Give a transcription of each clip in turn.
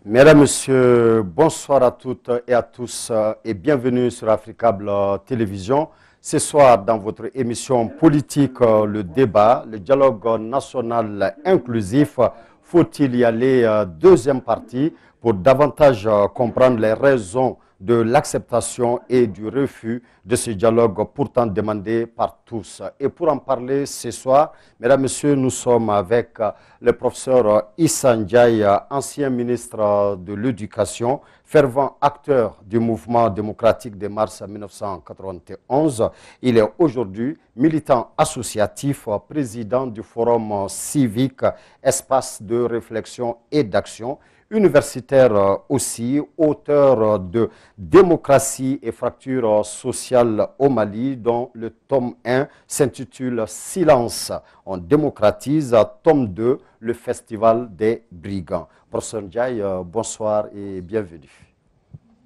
Mesdames, Messieurs, bonsoir à toutes et à tous et bienvenue sur Africable Télévision. Ce soir, dans votre émission politique, le débat, le dialogue national inclusif, faut-il y aller deuxième partie pour davantage comprendre les raisons de l'acceptation et du refus de ce dialogue pourtant demandé par tous. Et pour en parler ce soir, mesdames, messieurs, nous sommes avec le professeur Issa Ndiaye, ancien ministre de l'Éducation, fervent acteur du mouvement démocratique de mars 1991. Il est aujourd'hui militant associatif, président du forum civique Espace de réflexion et d'action, universitaire aussi, auteur de Démocratie et fracture sociale au Mali, dont le tome 1 s'intitule Silence, on démocratise, tome 2, le Festival des Brigands. Professeur Ndiaye, bonsoir et bienvenue.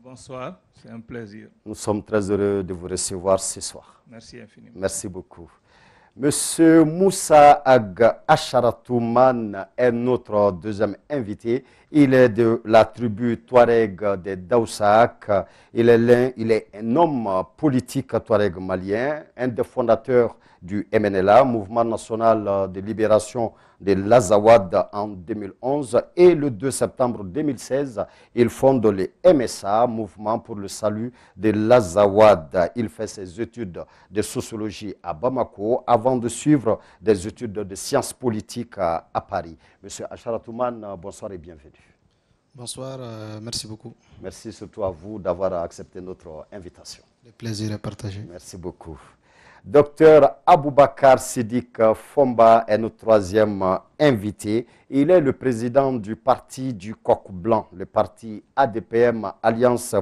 Bonsoir, c'est un plaisir. Nous sommes très heureux de vous recevoir ce soir. Merci infiniment. Merci beaucoup. Monsieur Moussa Ag Asharatouman est notre deuxième invité. Il est de la tribu Touareg des Daoussaak. Il est un homme politique Touareg malien, un des fondateurs du MNLA, Mouvement national de libération de l'Azawad en 2011. Et le 2 septembre 2016, il fonde le MSA, Mouvement pour le salut de l'Azawad. Il fait ses études de sociologie à Bamako avant de suivre des études de sciences politiques à Paris. Monsieur Asharatouman, bonsoir et bienvenue. Bonsoir, merci beaucoup. Merci surtout à vous d'avoir accepté notre invitation. Le plaisir est partagé. Merci beaucoup. Docteur Aboubakar Sidik Fomba est notre troisième invité. Il est le président du parti du Coq Blanc, le parti ADPM, Alliance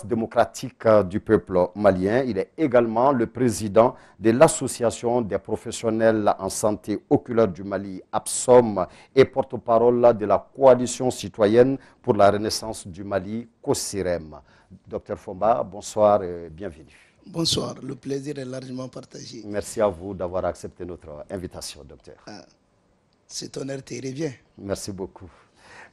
démocratique du peuple malien. Il est également le président de l'Association des professionnels en santé oculaire du Mali, APSOM, et porte-parole de la coalition citoyenne pour la renaissance du Mali, COSIREM. Docteur Fomba, bonsoir et bienvenue. Bonsoir, le plaisir est largement partagé. Merci à vous d'avoir accepté notre invitation, docteur. Cet honneur te revient. Merci beaucoup.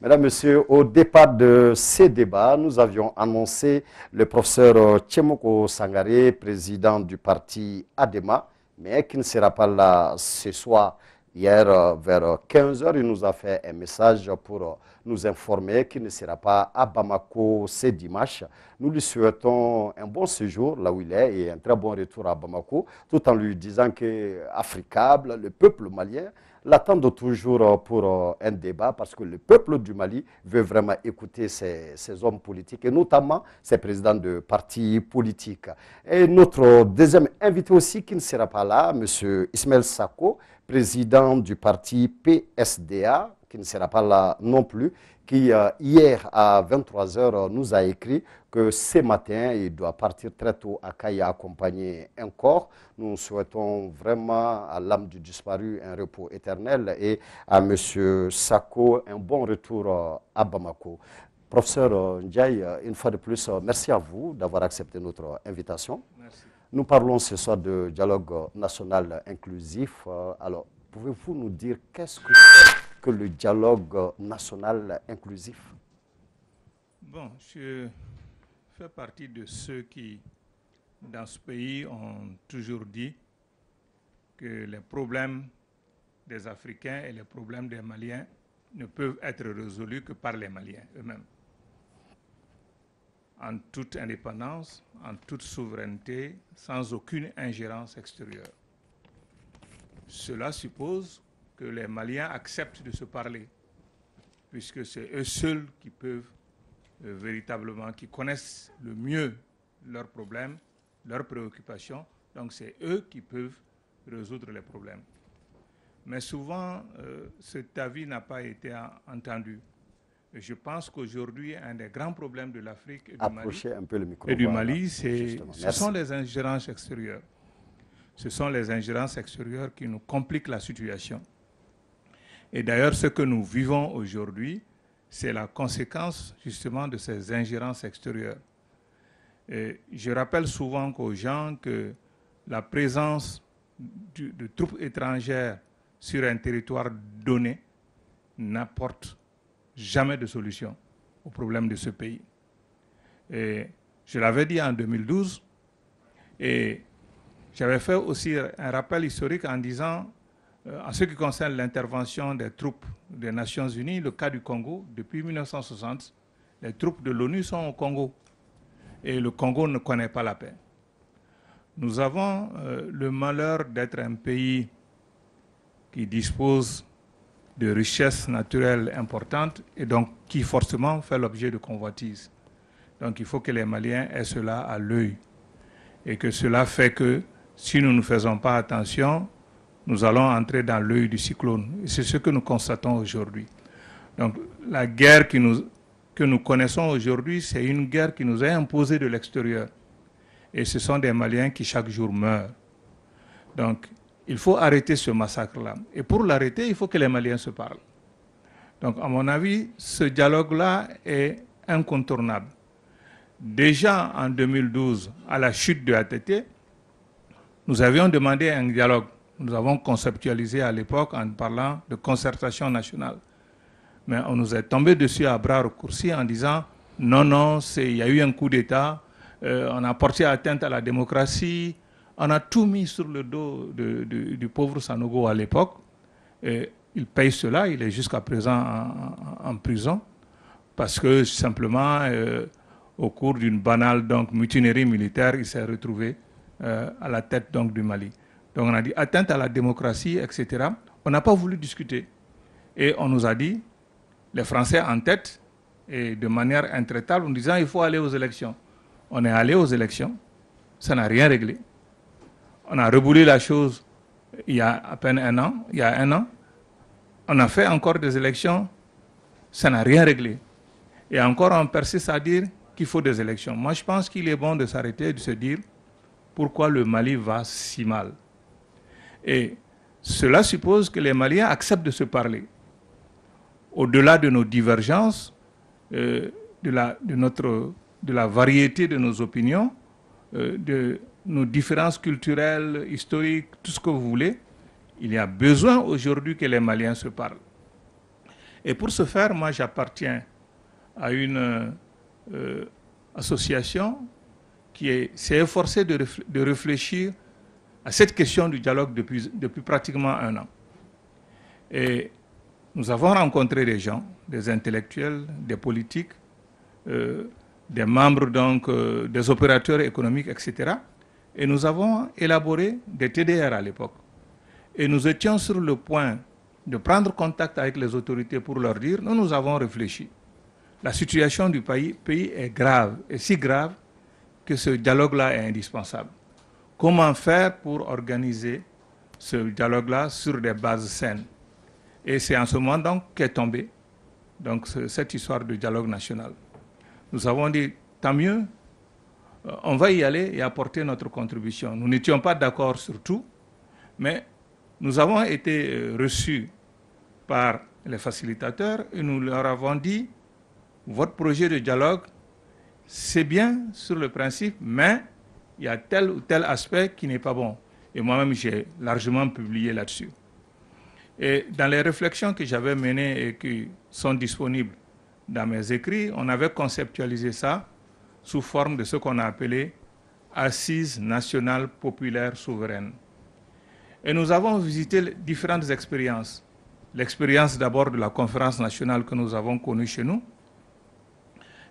Mesdames, Messieurs, au départ de ces débats, nous avions annoncé le professeur Tchemoko Sangaré, président du parti ADEMA, mais qui ne sera pas là ce soir. Hier, vers 15h, il nous a fait un message pour nous informer qu'il ne sera pas à Bamako ce dimanche. Nous lui souhaitons un bon séjour là où il est et un très bon retour à Bamako, tout en lui disant qu'Africable, le peuple malien, l'attend toujours pour un débat parce que le peuple du Mali veut vraiment écouter ces hommes politiques et notamment ces présidents de partis politiques. Et notre deuxième invité aussi qui ne sera pas là, M. Ismaël Sako, président du parti PSDA, qui ne sera pas là non plus, qui hier à 23h nous a écrit que ce matin, il doit partir très tôt à Kaya accompagner un corps. Nous souhaitons vraiment à l'âme du disparu un repos éternel et à M. Sako un bon retour à Bamako. Professeur Ndiaye, une fois de plus, merci à vous d'avoir accepté notre invitation. Merci. Nous parlons ce soir de dialogue national inclusif. Alors, pouvez-vous nous dire qu'est-ce que le dialogue national inclusif? Bon, je fais partie de ceux qui, dans ce pays, ont toujours dit que les problèmes des Africains et les problèmes des Maliens ne peuvent être résolus que par les Maliens eux-mêmes. En toute indépendance, en toute souveraineté, sans aucune ingérence extérieure. Cela suppose que les Maliens acceptent de se parler, puisque c'est eux seuls qui peuvent véritablement, qui connaissent le mieux leurs problèmes, leurs préoccupations, donc c'est eux qui peuvent résoudre les problèmes. Mais souvent, cet avis n'a pas été entendu. Je pense qu'aujourd'hui, un des grands problèmes de l'Afrique et du Mali, ce sont les ingérences extérieures. Ce sont les ingérences extérieures qui nous compliquent la situation. Et d'ailleurs, ce que nous vivons aujourd'hui, c'est la conséquence justement de ces ingérences extérieures. Et je rappelle souvent aux gens que la présence de troupes étrangères sur un territoire donné n'apporte jamais de solution au problème de ce pays. Et je l'avais dit en 2012, et j'avais fait aussi un rappel historique en disant, en ce qui concerne l'intervention des troupes des Nations Unies, le cas du Congo, depuis 1960, les troupes de l'ONU sont au Congo. Et le Congo ne connaît pas la paix. Nous avons le malheur d'être un pays qui dispose de richesses naturelles importantes et donc qui forcément fait l'objet de convoitises. Donc il faut que les Maliens aient cela à l'œil. Et que cela fait que si nous ne faisons pas attention, nous allons entrer dans l'œil du cyclone. Et c'est ce que nous constatons aujourd'hui. Donc la guerre que nous connaissons aujourd'hui, c'est une guerre qui nous est imposée de l'extérieur. Et ce sont des Maliens qui chaque jour meurent. Donc il faut arrêter ce massacre-là. Et pour l'arrêter, il faut que les Maliens se parlent. Donc à mon avis, ce dialogue-là est incontournable. Déjà en 2012, à la chute de ATT, nous avions demandé un dialogue. Nous avons conceptualisé à l'époque en parlant de concertation nationale. Mais on nous est tombé dessus à bras raccourcis en disant « Non, non, il y a eu un coup d'État, on a porté atteinte à la démocratie, on a tout mis sur le dos du pauvre Sanogo à l'époque. Il paye cela, il est jusqu'à présent en prison parce que simplement, au cours d'une banale mutinerie militaire, il s'est retrouvé à la tête du Mali. Donc on a dit atteinte à la démocratie, etc. On n'a pas voulu discuter. Et on nous a dit, les Français en tête, et de manière intraitable, en disant il faut aller aux élections. On est allé aux élections, ça n'a rien réglé. On a reboulé la chose il y a à peine il y a un an. On a fait encore des élections, ça n'a rien réglé. Et encore on persiste à dire qu'il faut des élections. Moi je pense qu'il est bon de s'arrêter et de se dire pourquoi le Mali va si mal. Et cela suppose que les Maliens acceptent de se parler. Au-delà de nos divergences, de la variété de nos opinions, de nos différences culturelles, historiques, tout ce que vous voulez, il y a besoin aujourd'hui que les Maliens se parlent. Et pour ce faire, moi j'appartiens à une association qui s'est efforcée de réfléchir à cette question du dialogue depuis pratiquement un an. Et nous avons rencontré des gens, des intellectuels, des politiques, des membres des opérateurs économiques, etc. Et nous avons élaboré des TDR à l'époque. Et nous étions sur le point de prendre contact avec les autorités pour leur dire, nous avons réfléchi. La situation du pays est grave, et si grave que ce dialogue-là est indispensable. Comment faire pour organiser ce dialogue-là sur des bases saines? Et c'est en ce moment qu'est tombée cette histoire de dialogue national. Nous avons dit, tant mieux, on va y aller et apporter notre contribution. Nous n'étions pas d'accord sur tout, mais nous avons été reçus par les facilitateurs et nous leur avons dit, votre projet de dialogue, c'est bien sur le principe, mais il y a tel ou tel aspect qui n'est pas bon. Et moi-même, j'ai largement publié là-dessus. Et dans les réflexions que j'avais menées et qui sont disponibles dans mes écrits, on avait conceptualisé ça sous forme de ce qu'on a appelé Assises nationales populaires souveraines. Et nous avons visité différentes expériences. L'expérience d'abord de la conférence nationale que nous avons connue chez nous,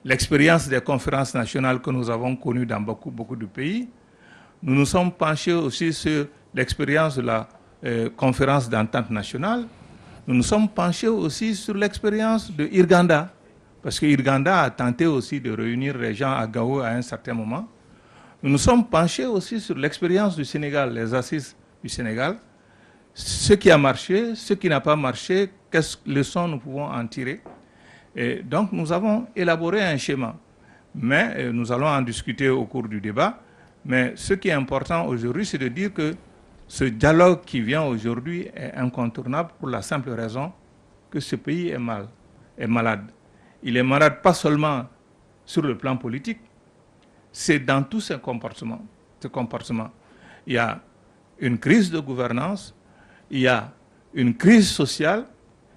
l'expérience des conférences nationales que nous avons connues dans beaucoup de pays. Nous nous sommes penchés aussi sur l'expérience de la conférence d'entente nationale. Nous nous sommes penchés aussi sur l'expérience de Irganda, parce que Irganda a tenté aussi de réunir les gens à Gao à un certain moment. Nous nous sommes penchés aussi sur l'expérience du Sénégal, les assises du Sénégal, ce qui a marché, ce qui n'a pas marché, quelles leçons nous pouvons en tirer. Et donc nous avons élaboré un schéma, mais nous allons en discuter au cours du débat. Mais ce qui est important aujourd'hui, c'est de dire que ce dialogue qui vient aujourd'hui est incontournable pour la simple raison que ce pays est malade. Il est malade pas seulement sur le plan politique, c'est dans tous ses comportements. Il y a une crise de gouvernance, il y a une crise sociale,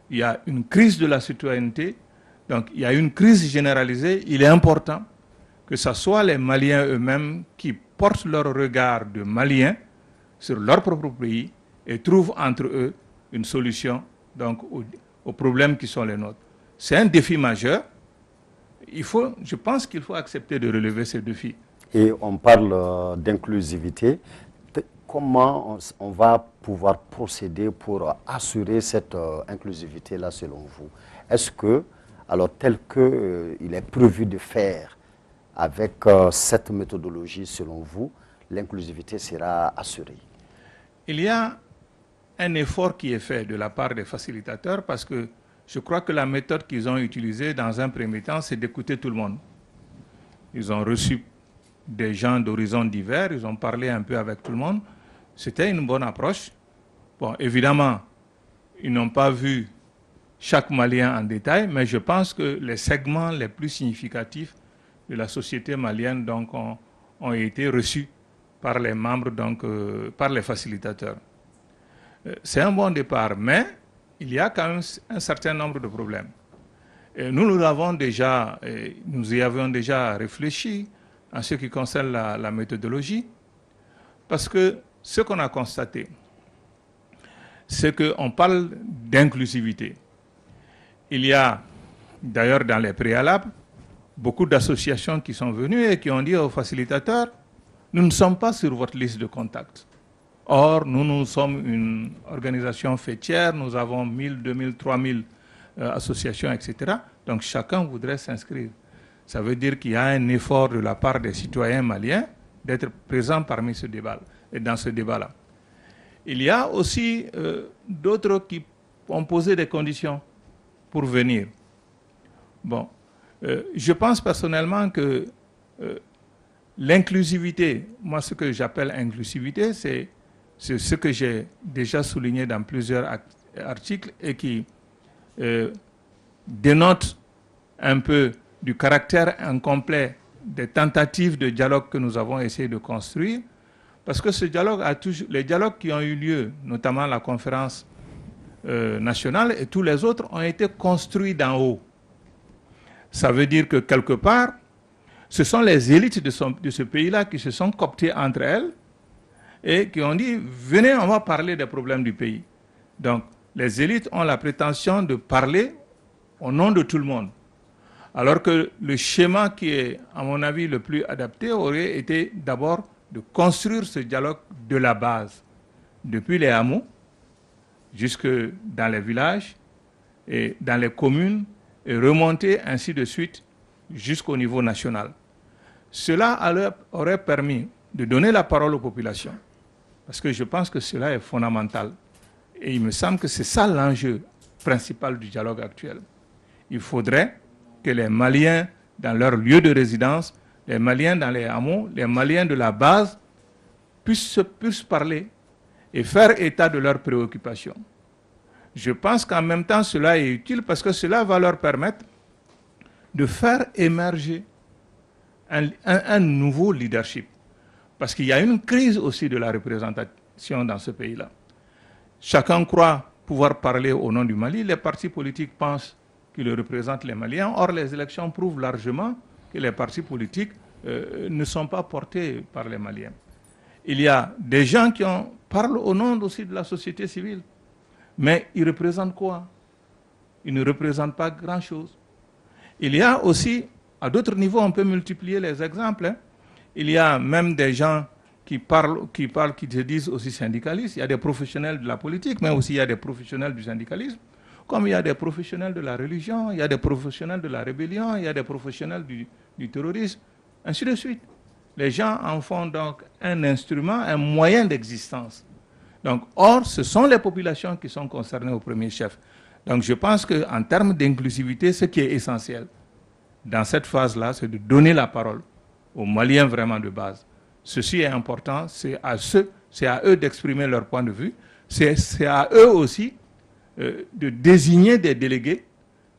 il y a une crise de la citoyenneté, Donc il y a une crise généralisée. Il est important que ce soit les Maliens eux-mêmes qui portent leur regard de Maliens sur leur propre pays et trouvent entre eux une solution donc, aux problèmes qui sont les nôtres. C'est un défi majeur. Je pense qu'il faut accepter de relever ce défi. Et on parle d'inclusivité. Comment on va pouvoir procéder pour assurer cette inclusivité-là selon vous? Est-ce que, alors tel qu'il est prévu de faire avec cette méthodologie selon vous, l'inclusivité sera assurée? Il y a un effort qui est fait de la part des facilitateurs parce que je crois que la méthode qu'ils ont utilisée dans un premier temps, c'est d'écouter tout le monde. Ils ont reçu des gens d'horizons divers, ils ont parlé un peu avec tout le monde. C'était une bonne approche. Bon, évidemment, ils n'ont pas vu chaque Malien en détail, mais je pense que les segments les plus significatifs de la société malienne donc, ont été reçus par les membres, donc, par les facilitateurs. C'est un bon départ, mais il y a quand même un certain nombre de problèmes. Et nous y avions déjà réfléchi en ce qui concerne la méthodologie, parce que ce qu'on a constaté, c'est qu'on parle d'inclusivité. Il y a, d'ailleurs dans les préalables, beaucoup d'associations qui sont venues et qui ont dit aux facilitateurs, nous ne sommes pas sur votre liste de contacts. Or, nous sommes une organisation fêtière, nous avons 1000, 2000, 3000 associations, etc. Donc chacun voudrait s'inscrire. Ça veut dire qu'il y a un effort de la part des citoyens maliens d'être présents parmi ce débat et dans ce débat-là. Il y a aussi d'autres qui ont posé des conditions pour venir. Bon, je pense personnellement que l'inclusivité, moi ce que j'appelle inclusivité, c'est ce que j'ai déjà souligné dans plusieurs articles et qui dénote un peu du caractère incomplet des tentatives de dialogue que nous avons essayé de construire, parce que ce dialogue les dialogues qui ont eu lieu, notamment la conférence nationale et tous les autres, ont été construits d'en haut. Ça veut dire que quelque part, ce sont les élites de ce pays-là qui se sont cooptées entre elles et qui ont dit, venez, on va parler des problèmes du pays. Donc, les élites ont la prétention de parler au nom de tout le monde. Alors que le schéma qui est, à mon avis, le plus adapté aurait été d'abord de construire ce dialogue de la base, depuis les hameaux, jusque dans les villages et dans les communes, et remonter ainsi de suite jusqu'au niveau national. Cela aurait permis de donner la parole aux populations, parce que je pense que cela est fondamental. Et il me semble que c'est ça l'enjeu principal du dialogue actuel. Il faudrait que les Maliens, dans leur lieu de résidence, les Maliens dans les hameaux, les Maliens de la base, puissent parler et faire état de leurs préoccupations. Je pense qu'en même temps, cela est utile parce que cela va leur permettre de faire émerger un nouveau leadership. Parce qu'il y a une crise aussi de la représentation dans ce pays-là. Chacun croit pouvoir parler au nom du Mali. Les partis politiques pensent qu'ils représentent les Maliens. Or, les élections prouvent largement que les partis politiques ne sont pas portés par les Maliens. Il y a des gens qui parlent au nom aussi de la société civile. Mais ils représentent quoi? Ils ne représentent pas grand-chose. Il y a aussi, à d'autres niveaux, on peut multiplier les exemples. Hein. Il y a même des gens qui se disent aussi syndicalistes. Il y a des professionnels de la politique, mais aussi il y a des professionnels du syndicalisme. Comme il y a des professionnels de la religion, il y a des professionnels de la rébellion, il y a des professionnels du terrorisme, ainsi de suite. Les gens en font donc un instrument, un moyen d'existence. Donc, or, ce sont les populations qui sont concernées au premier chef. Donc, je pense qu'en termes d'inclusivité, ce qui est essentiel dans cette phase-là, c'est de donner la parole aux Maliens vraiment de base. Ceci est important, c'est à eux d'exprimer leur point de vue, c'est à eux aussi de désigner des délégués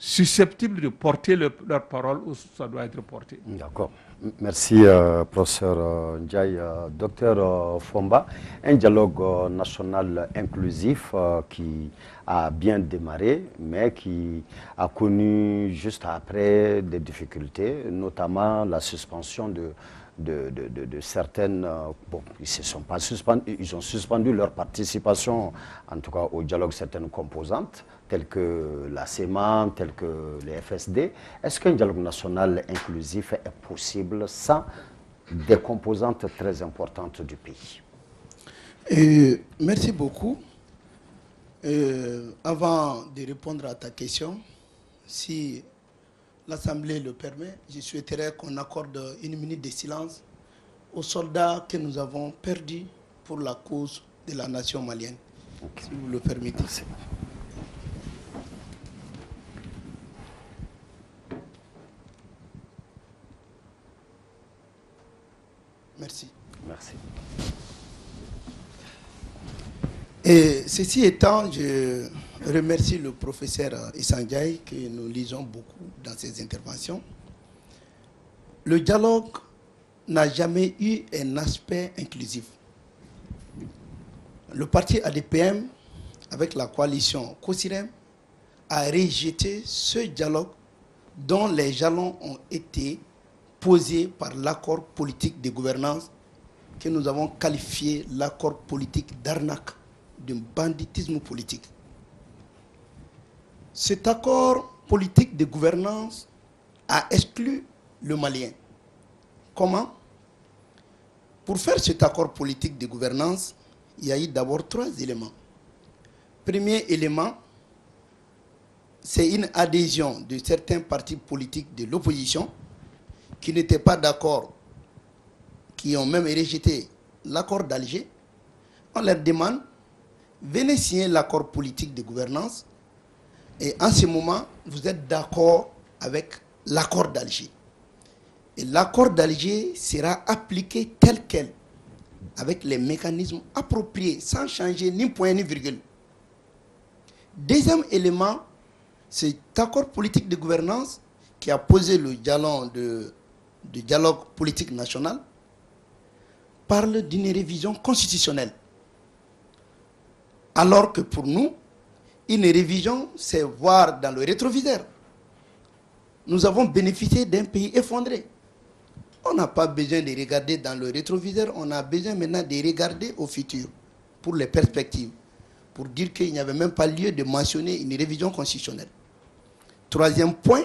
susceptibles de porter leur parole où ça doit être porté. D'accord. Merci, professeur Ndiaye. Docteur Fomba, un dialogue national inclusif qui a bien démarré, mais qui a connu juste après des difficultés, notamment la suspension de certaines... bon, ils se sont pas suspendus, ils ont suspendu leur participation, en tout cas au dialogue, certaines composantes, telles que la CEMAN, telles que les FSD. Est-ce qu'un dialogue national inclusif est possible sans des composantes très importantes du pays? Merci beaucoup. Avant de répondre à ta question, si l'Assemblée le permet, je souhaiterais qu'on accorde une minute de silence aux soldats que nous avons perdus pour la cause de la nation malienne. Okay. Si vous le permettez. Merci. Merci. Merci. Et ceci étant, je remercie le professeur Issa Ndiaye que nous lisons beaucoup dans ses interventions. Le dialogue n'a jamais eu un aspect inclusif. Le parti ADPM, avec la coalition COSIREM, a rejeté ce dialogue dont les jalons ont été posé par l'accord politique de gouvernance que nous avons qualifié l'accord politique d'arnaque, d'un banditisme politique. Cet accord politique de gouvernance a exclu le Malien. Comment? Pour faire cet accord politique de gouvernance, il y a eu d'abord 3 éléments. Premier élément, c'est une adhésion de certains partis politiques de l'opposition qui n'étaient pas d'accord, qui ont même rejeté l'accord d'Alger. On leur demande, venez signer l'accord politique de gouvernance et en ce moment, vous êtes d'accord avec l'accord d'Alger. Et l'accord d'Alger sera appliqué tel quel, avec les mécanismes appropriés, sans changer ni point ni virgule. Deuxième élément, cet accord politique de gouvernance qui a posé le jalon de dialogue politique national, parle d'une révision constitutionnelle. Alors que pour nous, une révision, c'est voir dans le rétroviseur. Nous avons bénéficié d'un pays effondré. On n'a pas besoin de regarder dans le rétroviseur, on a besoin maintenant de regarder au futur, pour les perspectives, pour dire qu'il n'y avait même pas lieu de mentionner une révision constitutionnelle. Troisième point,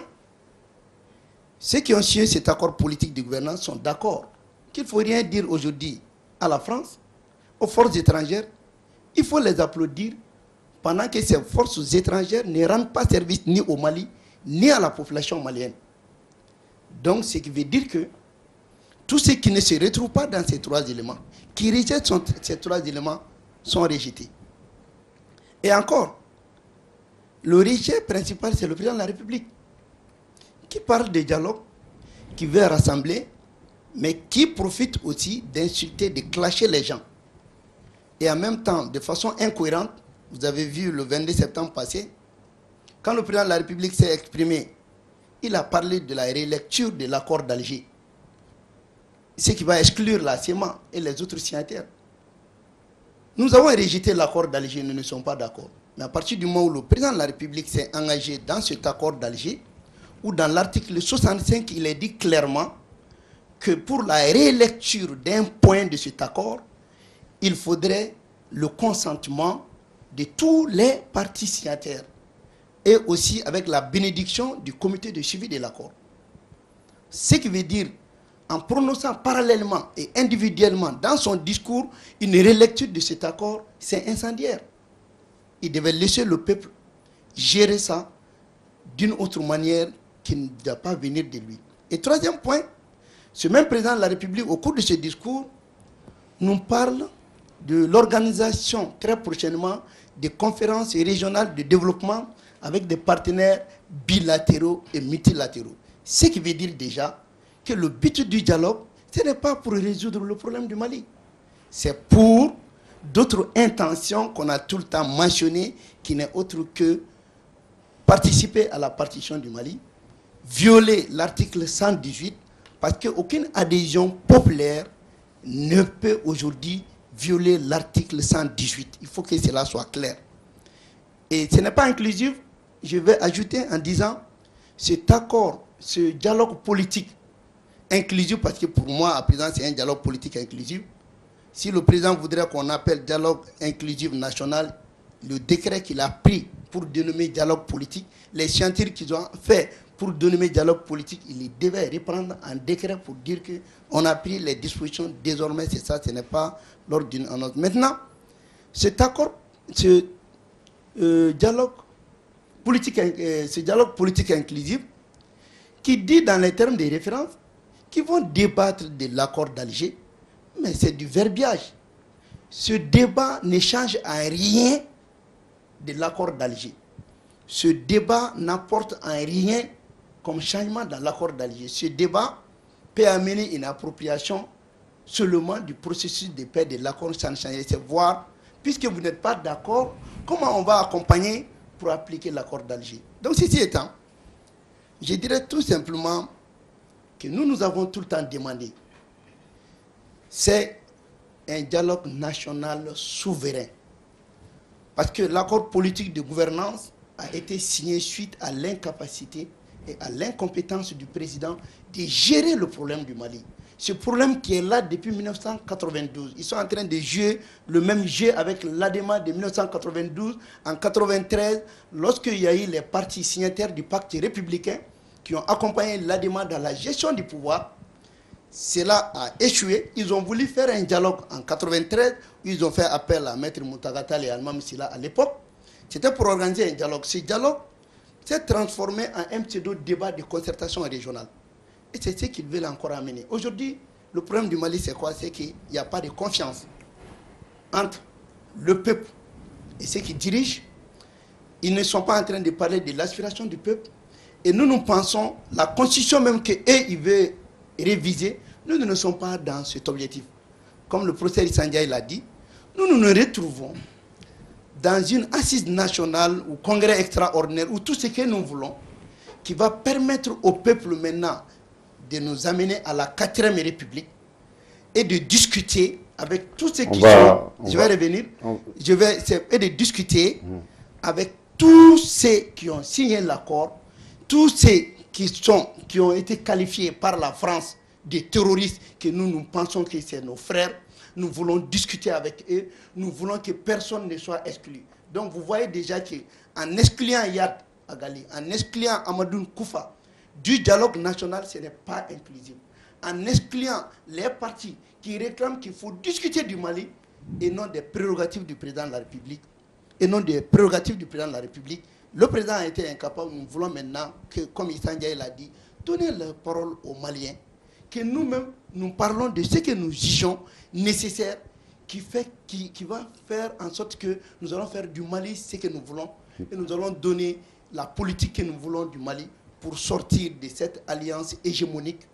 ceux qui ont signé cet accord politique de gouvernance sont d'accord qu'il ne faut rien dire aujourd'hui à la France, aux forces étrangères. Il faut les applaudir pendant que ces forces étrangères ne rendent pas service ni au Mali, ni à la population malienne. Donc, ce qui veut dire que tous ceux qui ne se retrouvent pas dans ces 3 éléments, qui rejettent ces 3 éléments, sont rejetés. Et encore, le rejet principal, c'est le président de la République, qui parle de dialogue, qui veut rassembler, mais qui profite aussi d'insulter, de clasher les gens. Et en même temps, de façon incohérente, vous avez vu le 22 septembre passé, quand le président de la République s'est exprimé, il a parlé de la relecture de l'accord d'Alger, ce qui va exclure la CEMAN et les autres signataires. Nous avons rejeté l'accord d'Alger, nous ne sommes pas d'accord. Mais à partir du moment où le président de la République s'est engagé dans cet accord d'Alger, où dans l'article 65, il est dit clairement que pour la rélecture d'un point de cet accord, il faudrait le consentement de tous les partis signataires et aussi avec la bénédiction du comité de suivi de l'accord. Ce qui veut dire, en prononçant parallèlement et individuellement dans son discours une relecture de cet accord, c'est incendiaire. Il devait laisser le peuple gérer ça d'une autre manière qui ne doit pas venir de lui. Et troisième point, ce même président de la République, au cours de ce discours, nous parle de l'organisation très prochainement des conférences régionales de développement avec des partenaires bilatéraux et multilatéraux. Ce qui veut dire déjà que le but du dialogue, ce n'est pas pour résoudre le problème du Mali. C'est pour d'autres intentions qu'on a tout le temps mentionnées, qui n'est autre que participer à la partition du Mali, violer l'article 118, parce qu'aucune adhésion populaire ne peut aujourd'hui violer l'article 118. Il faut que cela soit clair. Et ce n'est pas inclusif, je vais ajouter en disant, cet accord, ce dialogue politique inclusif, parce que pour moi, à présent, c'est un dialogue politique inclusif. Si le président voudrait qu'on appelle dialogue inclusif national, le décret qu'il a pris pour dénommer dialogue politique, les chantiers qu'ils ont fait pour dénommer dialogue politique, il devait reprendre un décret pour dire qu'on a pris les dispositions, désormais c'est ça, ce n'est pas l'ordre d'une autre. Maintenant, cet accord, ce dialogue politique inclusif, qui dit dans les termes des références, qui vont débattre de l'accord d'Alger, mais c'est du verbiage. Ce débat ne change en rien de l'accord d'Alger. Ce débat n'apporte en rien comme changement dans l'accord d'Alger. Ce débat peut amener une appropriation seulement du processus de paix de l'accord sans changer. C'est voir, puisque vous n'êtes pas d'accord, comment on va accompagner pour appliquer l'accord d'Alger. Donc, ceci étant, je dirais tout simplement que nous avons tout le temps demandé, c'est un dialogue national souverain. Parce que l'accord politique de gouvernance a été signé suite à l'incapacité et à l'incompétence du président de gérer le problème du Mali. Ce problème qui est là depuis 1992. Ils sont en train de jouer le même jeu avec l'ADEMA de 1992. En 1993, lorsqu'il y a eu les partis signataires du pacte républicain qui ont accompagné l'ADEMA dans la gestion du pouvoir, cela a échoué. Ils ont voulu faire un dialogue en 1993. Ils ont fait appel à Maître Moutagatal et Almam Silla à l'époque. C'était pour organiser un dialogue. Ce dialogue s'est transformé en un pseudo-débat de concertation régionale. Et c'est ce qu'ils veulent encore amener. Aujourd'hui, le problème du Mali, c'est quoi? C'est qu'il n'y a pas de confiance entre le peuple et ceux qui dirigent. Ils ne sont pas en train de parler de l'aspiration du peuple. Et nous pensons, la constitution même qu'eux, ils veulent réviser, nous ne sommes pas dans cet objectif. Comme le professeur Issandiaï l'a dit, nous nous retrouvons dans une assise nationale ou congrès extraordinaire où tout ce que nous voulons, qui va permettre au peuple maintenant de nous amener à la 4e République et de discuter avec tous ceux qui sont... Je vais revenir. Et de discuter avec tous ceux qui ont signé l'accord, tous ceux qui ont été qualifiés par la France de terroristes, que nous pensons que c'est nos frères. Nous voulons discuter avec eux. Nous voulons que personne ne soit exclu. Donc vous voyez déjà qu'en excluant Yad Agali, en excluant Amadou Koufa du dialogue national, ce n'est pas inclusif. En excluant les partis qui réclament qu'il faut discuter du Mali et non des prérogatives du président de la République, le président a été incapable. Nous voulons maintenant que, comme Issa Ndiaye l'a dit, donner la parole aux Maliens, que nous-mêmes, nous parlons de ce que nous jugeons nécessaire, qui va faire en sorte que nous allons faire du Mali ce que nous voulons, et nous allons donner la politique que nous voulons du Mali pour sortir de cette alliance hégémonique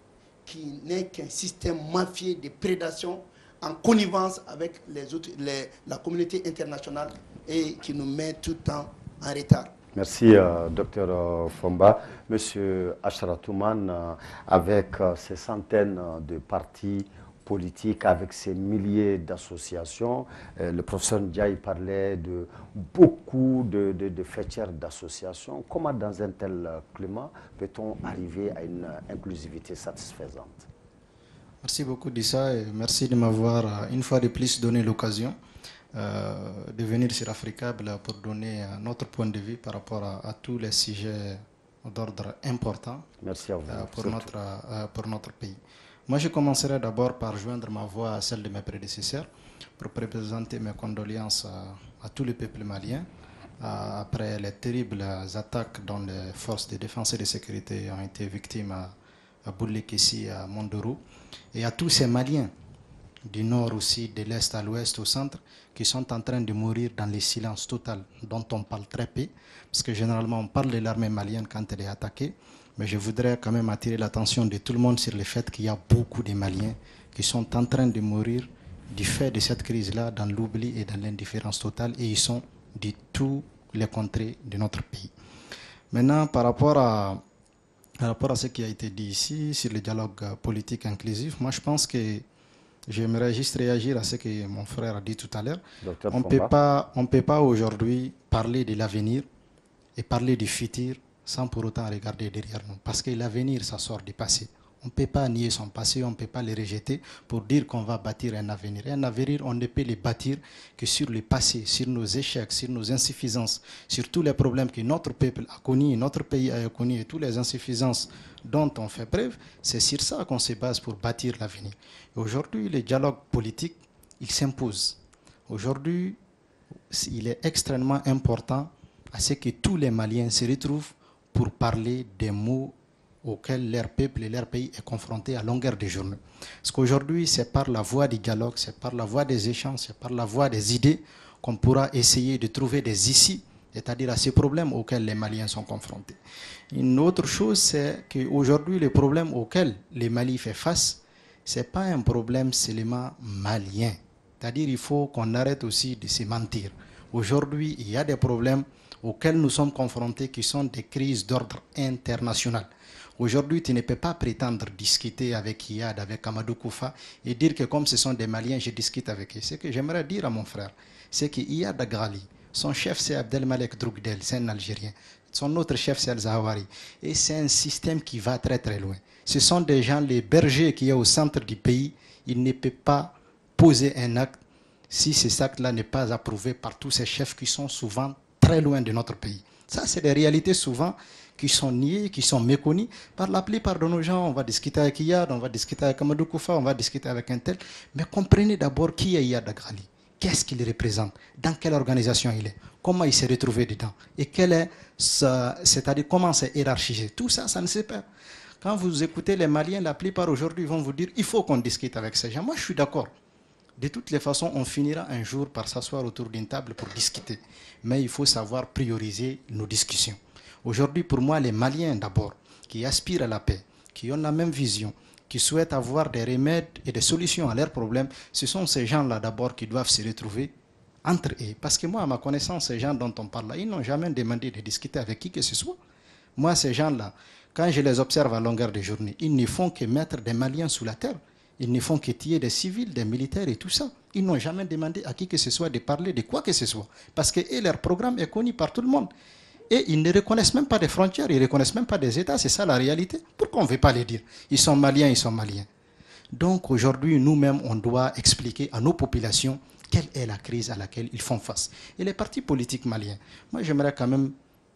qui n'est qu'un système mafieux de prédation en connivence avec la communauté internationale et qui nous met tout le temps en retard. Merci, Dr Fomba. Monsieur Acharatoumane, avec ces centaines de partis politiques, avec ces milliers d'associations, le professeur Ndiaye parlait de beaucoup de fêtières d'associations. Comment, dans un tel climat, peut-on arriver à une inclusivité satisfaisante? Merci beaucoup d'Issa et merci de m'avoir une fois de plus donné l'occasion de venir sur Africable pour donner notre point de vue par rapport à tous les sujets d'ordre important. Merci à vous. Pour notre pays. Moi, je commencerai d'abord par joindre ma voix à celle de mes prédécesseurs pour présenter mes condoléances à tout le peuple malien après les terribles attaques dont les forces de défense et de sécurité ont été victimes à Boulekessi, à Mondourou, et à tous ces Maliens du nord aussi, de l'est à l'ouest, au centre, qui sont en train de mourir dans le silence total dont on parle très peu, parce que généralement on parle de l'armée malienne quand elle est attaquée, mais je voudrais quand même attirer l'attention de tout le monde sur le fait qu'il y a beaucoup de Maliens qui sont en train de mourir du fait de cette crise-là, dans l'oubli et dans l'indifférence totale, et ils sont de tous les contrées de notre pays. Maintenant, par rapport à ce qui a été dit ici sur le dialogue politique inclusif, moi je pense que j'aimerais juste réagir à ce que mon frère a dit tout à l'heure. On ne peut pas aujourd'hui parler de l'avenir et parler du futur sans pour autant regarder derrière nous. Parce que l'avenir, ça sort du passé. On ne peut pas nier son passé, on ne peut pas le rejeter pour dire qu'on va bâtir un avenir. Un avenir, on ne peut le bâtir que sur le passé, sur nos échecs, sur nos insuffisances, sur tous les problèmes que notre peuple a connus, notre pays a connus et toutes les insuffisances dont on fait preuve. C'est sur ça qu'on se base pour bâtir l'avenir. Aujourd'hui, le dialogue politique, il s'impose. Aujourd'hui, il est extrêmement important à ce que tous les Maliens se retrouvent pour parler des mots auxquels leur peuple et leur pays est confronté à longueur de journée. Parce qu'aujourd'hui, c'est par la voie du dialogue, c'est par la voie des échanges, c'est par la voie des idées qu'on pourra essayer de trouver des issues, c'est-à-dire à ces problèmes auxquels les Maliens sont confrontés. Une autre chose, c'est qu'aujourd'hui, les problèmes auxquels les Mali fait face, ce n'est pas un problème seulement malien. C'est-à-dire qu'il faut qu'on arrête aussi de se mentir. Aujourd'hui, il y a des problèmes auxquels nous sommes confrontés qui sont des crises d'ordre international. Aujourd'hui, tu ne peux pas prétendre discuter avec Iyad, avec Amadou Koufa et dire que comme ce sont des Maliens, je discute avec eux. Ce que j'aimerais dire à mon frère, c'est qu'Iyad Aghali, son chef c'est Abdelmalek Drougdel, c'est un Algérien. Son autre chef c'est Al-Zawahiri. Et c'est un système qui va très très loin. Ce sont des gens, les bergers qui sont au centre du pays, ils ne peuvent pas poser un acte si cet acte-là n'est pas approuvé par tous ces chefs qui sont souvent très loin de notre pays. Ça, c'est des réalités souvent qui sont niées, qui sont méconnues par la plupart de nos gens. On va discuter avec Iyad, on va discuter avec Amadou Koufa, on va discuter avec un tel. Mais comprenez d'abord qui est Iyad Aghali. Qu'est-ce qu'il représente? Dans quelle organisation il est? Comment il s'est retrouvé dedans? Et quel est c'est-à-dire comment c'est hiérarchisé? Tout ça, ça ne sait pas. Quand vous écoutez les Maliens, la plupart aujourd'hui vont vous dire il faut qu'on discute avec ces gens. Moi, je suis d'accord. De toutes les façons, on finira un jour par s'asseoir autour d'une table pour discuter. Mais il faut savoir prioriser nos discussions. Aujourd'hui, pour moi, les Maliens d'abord, qui aspirent à la paix, qui ont la même vision, qui souhaitent avoir des remèdes et des solutions à leurs problèmes, ce sont ces gens-là d'abord qui doivent se retrouver entre eux. Parce que moi, à ma connaissance, ces gens dont on parle là, ils n'ont jamais demandé de discuter avec qui que ce soit. Moi, ces gens-là, quand je les observe à longueur de journée, ils ne font que mettre des Maliens sous la terre. Ils ne font que tuer des civils, des militaires et tout ça. Ils n'ont jamais demandé à qui que ce soit de parler de quoi que ce soit. Parce que leur programme est connu par tout le monde. Et ils ne reconnaissent même pas des frontières, ils ne reconnaissent même pas des États. C'est ça la réalité. Pourquoi on ne veut pas les dire? Ils sont Maliens, ils sont Maliens. Donc aujourd'hui, nous-mêmes, on doit expliquer à nos populations quelle est la crise à laquelle ils font face. Et les partis politiques maliens, moi j'aimerais quand même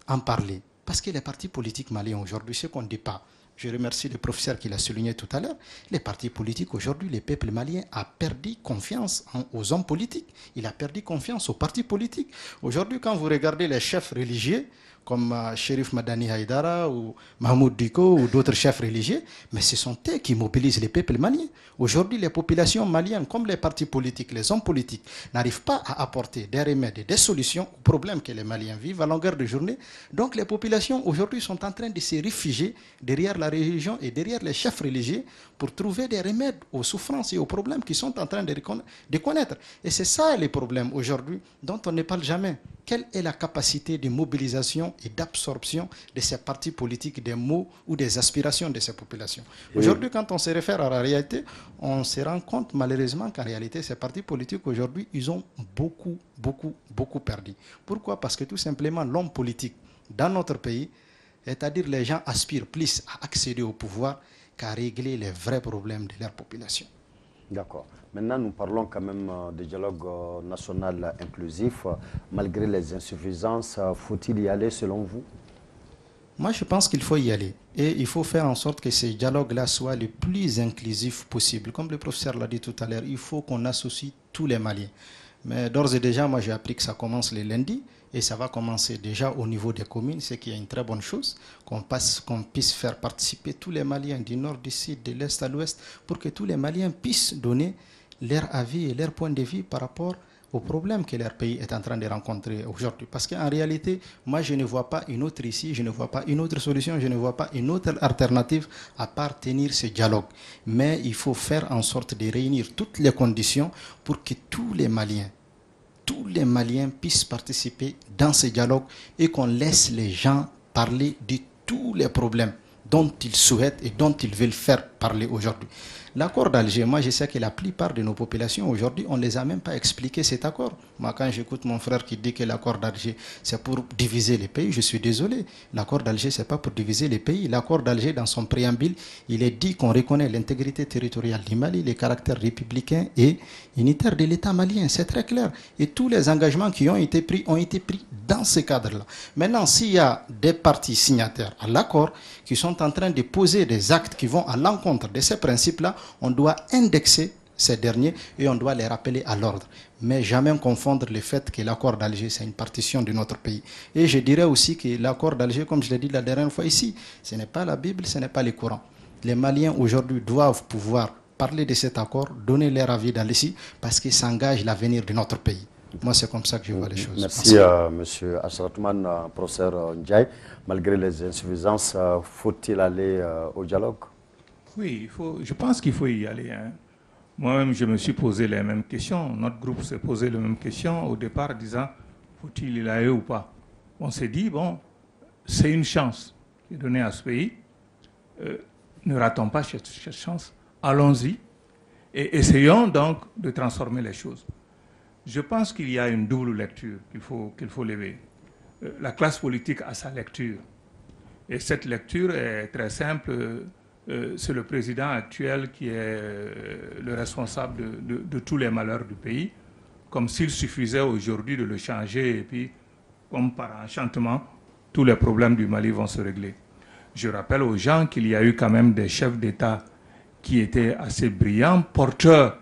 en parler. Parce que les partis politiques maliens aujourd'hui, ce qu'on ne dit pas, je remercie le professeur qui l'a souligné tout à l'heure, les partis politiques aujourd'hui, le peuple malien a perdu confiance aux hommes politiques. Il a perdu confiance aux partis politiques. Aujourd'hui, quand vous regardez les chefs religieux, comme Chérif Madani Haïdara ou Mahmoud Diko ou d'autres chefs religieux, mais ce sont eux qui mobilisent les peuples maliens. Aujourd'hui, les populations maliennes, comme les partis politiques, les hommes politiques, n'arrivent pas à apporter des remèdes et des solutions aux problèmes que les Maliens vivent à longueur de journée. Donc les populations aujourd'hui sont en train de se réfugier derrière la religion et derrière les chefs religieux pour trouver des remèdes aux souffrances et aux problèmes qu'ils sont en train de connaître. Et c'est ça les problèmes aujourd'hui dont on ne parle jamais. Quelle est la capacité de mobilisation et d'absorption de ces partis politiques, des mots ou des aspirations de ces populations? Aujourd'hui, quand on se réfère à la réalité, on se rend compte malheureusement qu'en réalité, ces partis politiques aujourd'hui, ils ont beaucoup perdu. Pourquoi? Parce que tout simplement, l'homme politique dans notre pays, c'est-à-dire les gens aspirent plus à accéder au pouvoir qu'à régler les vrais problèmes de leur population. D'accord. Maintenant, nous parlons quand même de dialogue national inclusif. Malgré les insuffisances, faut-il y aller selon vous? Moi, je pense qu'il faut y aller. Et il faut faire en sorte que ce dialogue-là soit le plus inclusif possible. Comme le professeur l'a dit tout à l'heure, il faut qu'on associe tous les Maliens. Mais d'ores et déjà, moi j'ai appris que ça commence le lundi et ça va commencer déjà au niveau des communes, ce qui est une très bonne chose, qu'on puisse faire participer tous les Maliens du nord, du sud, de l'est à l'ouest, pour que tous les Maliens puissent donner leur avis et leur point de vue par rapport aux problèmes que leur pays est en train de rencontrer aujourd'hui. Parce qu'en réalité, moi je ne vois pas une autre issue, je ne vois pas une autre solution, je ne vois pas une autre alternative à part tenir ce dialogue. Mais il faut faire en sorte de réunir toutes les conditions pour que tous les Maliens puissent participer dans ce dialogue et qu'on laisse les gens parler de tous les problèmes dont ils souhaitent et dont ils veulent faire parler aujourd'hui. L'accord d'Alger, moi je sais que la plupart de nos populations aujourd'hui, on ne les a même pas expliqué cet accord. Moi quand j'écoute mon frère qui dit que l'accord d'Alger c'est pour diviser les pays, je suis désolé. L'accord d'Alger c'est pas pour diviser les pays. L'accord d'Alger dans son préambule, il est dit qu'on reconnaît l'intégrité territoriale du Mali, les caractères républicains et unitaires de l'État malien. C'est très clair. Et tous les engagements qui ont été pris dans ce cadre-là. Maintenant, s'il y a des parties signataires à l'accord qui sont en train de poser des actes qui vont à l'encontre de ces principes-là, on doit indexer ces derniers et on doit les rappeler à l'ordre. Mais jamais confondre le fait que l'accord d'Alger, c'est une partition de notre pays. Et je dirais aussi que l'accord d'Alger, comme je l'ai dit la dernière fois ici, ce n'est pas la Bible, ce n'est pas le Coran. Les Maliens aujourd'hui doivent pouvoir parler de cet accord, donner leur avis dans ici, parce qu'il s'engage l'avenir de notre pays. Moi, c'est comme ça que je vois les choses. Merci, monsieur Ashratoumane, professeur Ndiaye. Malgré les insuffisances, faut-il aller au dialogue? Oui, je pense qu'il faut y aller. Hein. Moi-même, je me suis posé les mêmes questions. Notre groupe s'est posé les mêmes questions au départ, disant, faut-il y aller ou pas? On s'est dit, bon, c'est une chance qui est donnée à ce pays. Ne ratons pas cette chance. Allons-y et essayons donc de transformer les choses. Je pense qu'il y a une double lecture qu'il faut lever. La classe politique a sa lecture. Et cette lecture est très simple. C'est le président actuel qui est le responsable de tous les malheurs du pays, comme s'il suffisait aujourd'hui de le changer et puis, comme par enchantement, tous les problèmes du Mali vont se régler. Je rappelle aux gens qu'il y a eu quand même des chefs d'État qui étaient assez brillants, porteurs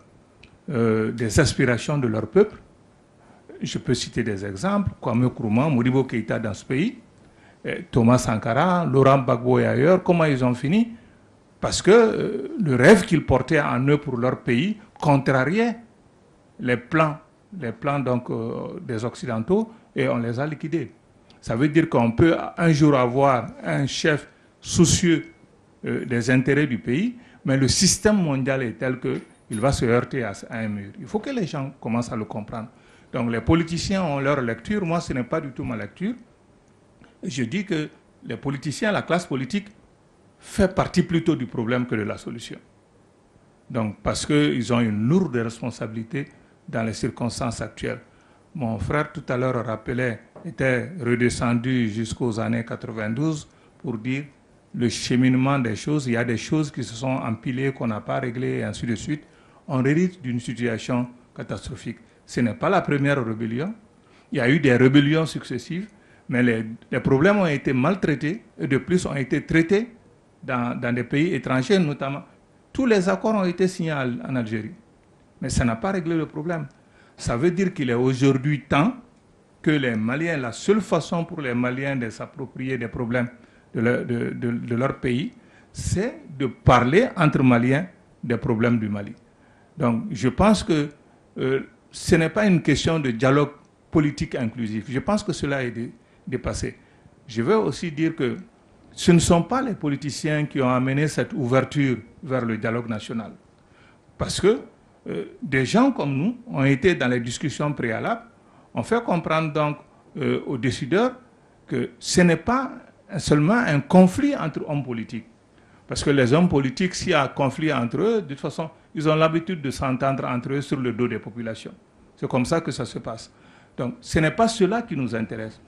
des aspirations de leur peuple. Je peux citer des exemples, Kwame Nkrumah, Modibo Keïta dans ce pays, Thomas Sankara, Laurent Gbagbo et ailleurs. Comment ils ont fini? Parce que le rêve qu'ils portaient en eux pour leur pays contrariait les plans donc, des Occidentaux et on les a liquidés. Ça veut dire qu'on peut un jour avoir un chef soucieux des intérêts du pays, mais le système mondial est tel qu'il va se heurter à un mur. Il faut que les gens commencent à le comprendre. Donc les politiciens ont leur lecture. Moi, ce n'est pas du tout ma lecture. Je dis que les politiciens, la classe politique, fait partie plutôt du problème que de la solution. Donc, parce qu'ils ont une lourde responsabilité dans les circonstances actuelles. Mon frère, tout à l'heure, rappelait, était redescendu jusqu'aux années 92 pour dire le cheminement des choses. Il y a des choses qui se sont empilées, qu'on n'a pas réglées, et ainsi de suite. On hérite d'une situation catastrophique. Ce n'est pas la première rébellion. Il y a eu des rébellions successives, mais les problèmes ont été maltraités et de plus ont été traités dans des pays étrangers, notamment. Tous les accords ont été signés en Algérie, mais ça n'a pas réglé le problème. Ça veut dire qu'il est aujourd'hui temps que les Maliens, la seule façon pour les Maliens de s'approprier des problèmes de leur pays, c'est de parler entre Maliens des problèmes du Mali. Donc je pense que ce n'est pas une question de dialogue politique inclusif. Je pense que cela est dépassé. Je veux aussi dire que ce ne sont pas les politiciens qui ont amené cette ouverture vers le dialogue national. Parce que des gens comme nous ont été dans les discussions préalables, ont fait comprendre donc aux décideurs que ce n'est pas seulement un conflit entre hommes politiques. Parce que les hommes politiques, s'il y a un conflit entre eux, de toute façon, ils ont l'habitude de s'entendre entre eux sur le dos des populations. C'est comme ça que ça se passe. Donc, ce n'est pas cela qui nous intéresse.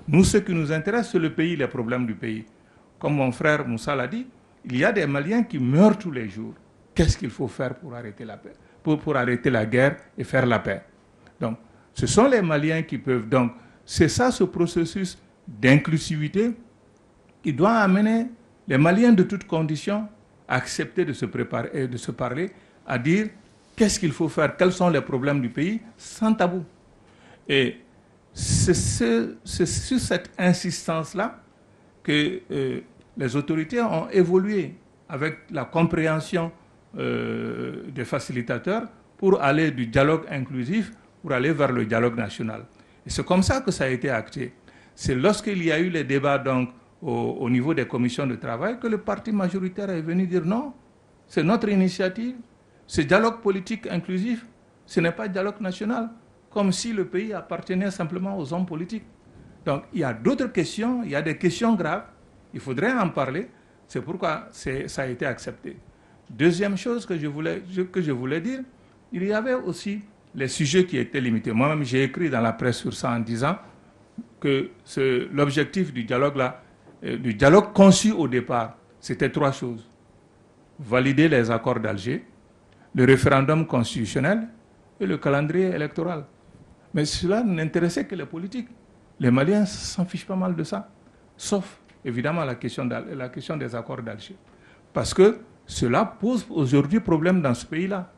Nous, ce qui nous intéresse, c'est le pays, les problèmes du pays. Comme mon frère Moussa l'a dit, il y a des Maliens qui meurent tous les jours. Qu'est-ce qu'il faut faire pour arrêter la paix, pour arrêter la guerre et faire la paix? Donc, ce sont les Maliens qui peuvent. Donc, c'est ça ce processus d'inclusivité qui doit amener les Maliens de toutes conditions à accepter de se préparer et de se parler, à dire qu'est-ce qu'il faut faire, quels sont les problèmes du pays, sans tabou. Et c'est sur cette insistance-là que les autorités ont évolué avec la compréhension des facilitateurs pour aller du dialogue inclusif, pour aller vers le dialogue national. Et c'est comme ça que ça a été acté. C'est lorsqu'il y a eu les débats donc, au niveau des commissions de travail que le parti majoritaire est venu dire non, c'est notre initiative, c'est dialogue politique inclusif, ce n'est pas dialogue national, comme si le pays appartenait simplement aux hommes politiques. Donc, il y a d'autres questions, il y a des questions graves, il faudrait en parler, c'est pourquoi ça a été accepté. Deuxième chose que je voulais dire, il y avait aussi les sujets qui étaient limités. Moi-même, j'ai écrit dans la presse sur ça en disant que l'objectif du dialogue conçu au départ, c'était 3 choses. Valider les accords d'Alger, le référendum constitutionnel et le calendrier électoral. Mais cela n'intéressait que les politiques. Les Maliens s'en fichent pas mal de ça, sauf évidemment la question des accords d'Alger. Parce que cela pose aujourd'hui problème dans ce pays-là.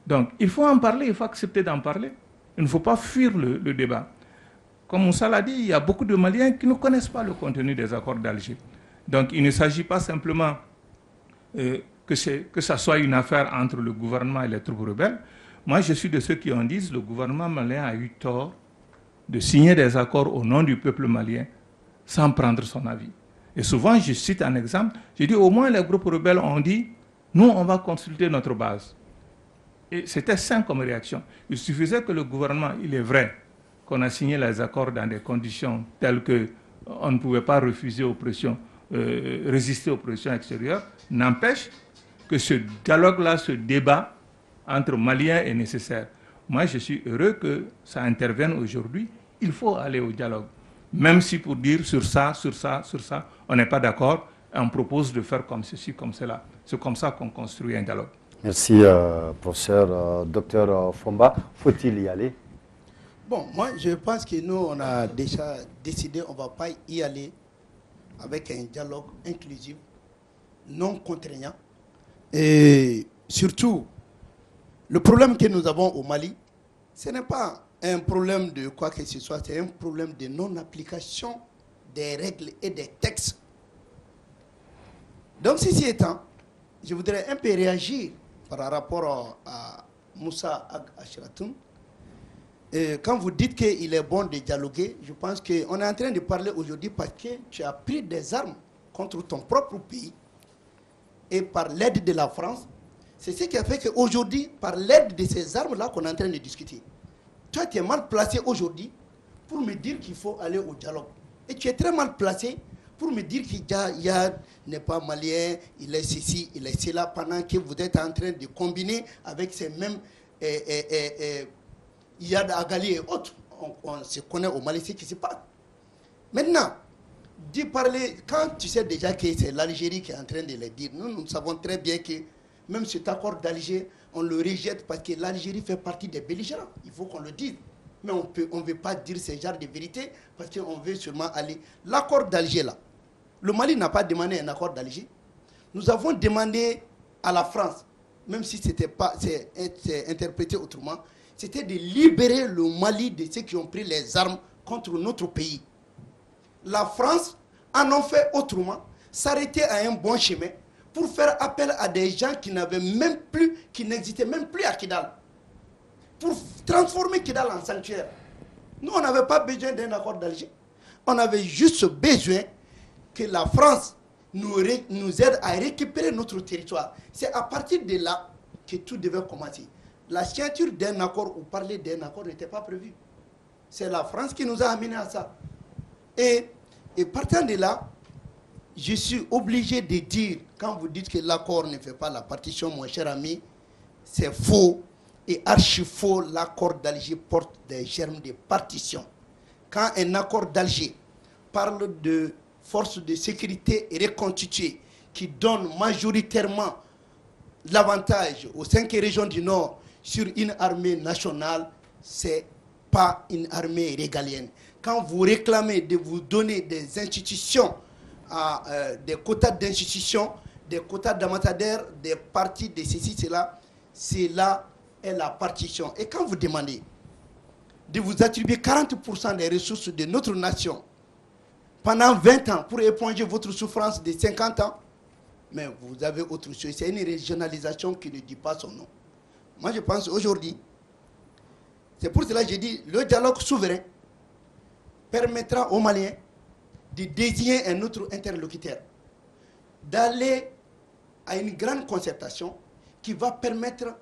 Donc il faut en parler, il faut accepter d'en parler. Il ne faut pas fuir le débat. Comme Moussa l'a dit, il y a beaucoup de Maliens qui ne connaissent pas le contenu des accords d'Alger. Donc il ne s'agit pas simplement que ça soit une affaire entre le gouvernement et les troupes rebelles. Moi, je suis de ceux qui en disent que le gouvernement malien a eu tort de signer des accords au nom du peuple malien sans prendre son avis. Et souvent, je cite un exemple, je dis au moins les groupes rebelles ont dit, nous, on va consulter notre base. Et c'était sain comme réaction. Il suffisait que le gouvernement, il est vrai qu'on a signé les accords dans des conditions telles qu'on ne pouvait pas refuser aux pressions, résister aux pressions extérieures, n'empêche que ce dialogue-là, ce débat entre Maliens est nécessaire. Moi, je suis heureux que ça intervienne aujourd'hui. Il faut aller au dialogue. Même si pour dire sur ça, on n'est pas d'accord, on propose de faire comme ceci, comme cela. C'est comme ça qu'on construit un dialogue. Merci, professeur. Docteur Fomba, faut-il y aller? Bon, moi, je pense que nous, on a déjà décidé, on ne va pas y aller avec un dialogue inclusif, non contraignant. Et surtout, le problème que nous avons au Mali, ce n'est pas un problème de quoi que ce soit, c'est un problème de non-application des règles et des textes. Donc, ceci étant, je voudrais un peu réagir par rapport à Moussa Ag-Ashratoun. Quand vous dites qu'il est bon de dialoguer, je pense qu'on est en train de parler aujourd'hui parce que tu as pris des armes contre ton propre pays et par l'aide de la France. C'est ce qui a fait qu'aujourd'hui, par l'aide de ces armes-là qu'on est en train de discuter, toi, tu es mal placé aujourd'hui pour me dire qu'il faut aller au dialogue. Et tu es très mal placé pour me dire qu'il n'est pas malien, il est ceci, il est cela, pendant que vous êtes en train de combiner avec ces mêmes Yad Agali et autres. On se connaît au Mali, ce qui se passe. Maintenant, d'y parler, quand tu sais déjà que c'est l'Algérie qui est en train de le dire, nous savons très bien que même cet accord d'Alger, on le rejette parce que l'Algérie fait partie des belligérants. Il faut qu'on le dise. Mais on ne veut pas dire ce genre de vérité parce qu'on veut seulement aller. L'accord d'Alger, là, le Mali n'a pas demandé un accord d'Alger. Nous avons demandé à la France, même si c'est interprété autrement, c'était de libérer le Mali de ceux qui ont pris les armes contre notre pays. La France en a fait autrement, s'arrêter à un bon chemin pour faire appel à des gens qui n'existaient même plus à Kidal, pour transformer Kidal en sanctuaire. Nous, on n'avait pas besoin d'un accord d'Alger. On avait juste besoin que la France nous aide à récupérer notre territoire. C'est à partir de là que tout devait commencer. La signature d'un accord ou parler d'un accord n'était pas prévu. C'est la France qui nous a amenés à ça. Et partant de là, je suis obligé de dire, quand vous dites que l'accord ne fait pas la partition, mon cher ami, c'est faux et archi faux. L'accord d'Alger porte des germes de partition. Quand un accord d'Alger parle de forces de sécurité reconstituées qui donnent majoritairement l'avantage aux 5 régions du Nord sur une armée nationale, ce n'est pas une armée régalienne. Quand vous réclamez de vous donner des institutions, des quotas d'institutions, des quotas d'amatadères, des partis de ceci, cela est la partition. Et quand vous demandez de vous attribuer 40% des ressources de notre nation pendant 20 ans pour éponger votre souffrance de 50 ans, mais vous avez autre chose. C'est une régionalisation qui ne dit pas son nom. Moi, je pense aujourd'hui, c'est pour cela que j'ai dit, le dialogue souverain permettra aux Maliens de désigner un autre interlocuteur, d'aller à une grande concertation qui va permettre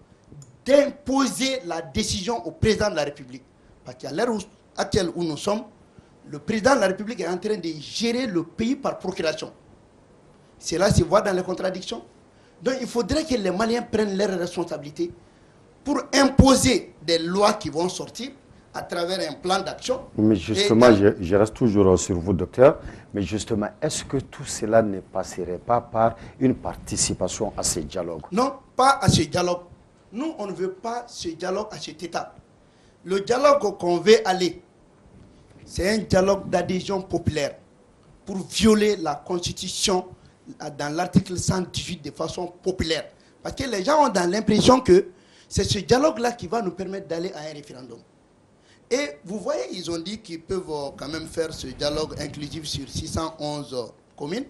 d'imposer la décision au président de la République. Parce qu'à l'heure actuelle où nous sommes, Le président de la République est en train de gérer le pays par procuration. Cela se voit dans les contradictions. Donc il faudrait que les Maliens prennent leurs responsabilités pour imposer des lois qui vont sortir à travers un plan d'action. Mais justement, je reste toujours sur vous, docteur. Mais justement, est-ce que tout cela ne passerait pas par une participation à ces dialogues? Non, pas à ce dialogue. Nous, on ne veut pas ce dialogue à cet État. Le dialogue qu'on veut aller, c'est un dialogue d'adhésion populaire pour violer la Constitution dans l'article 118 de façon populaire. Parce que les gens ont dans l'impression que c'est ce dialogue-là qui va nous permettre d'aller à un référendum. Et vous voyez, ils ont dit qu'ils peuvent quand même faire ce dialogue inclusif sur 611 communes.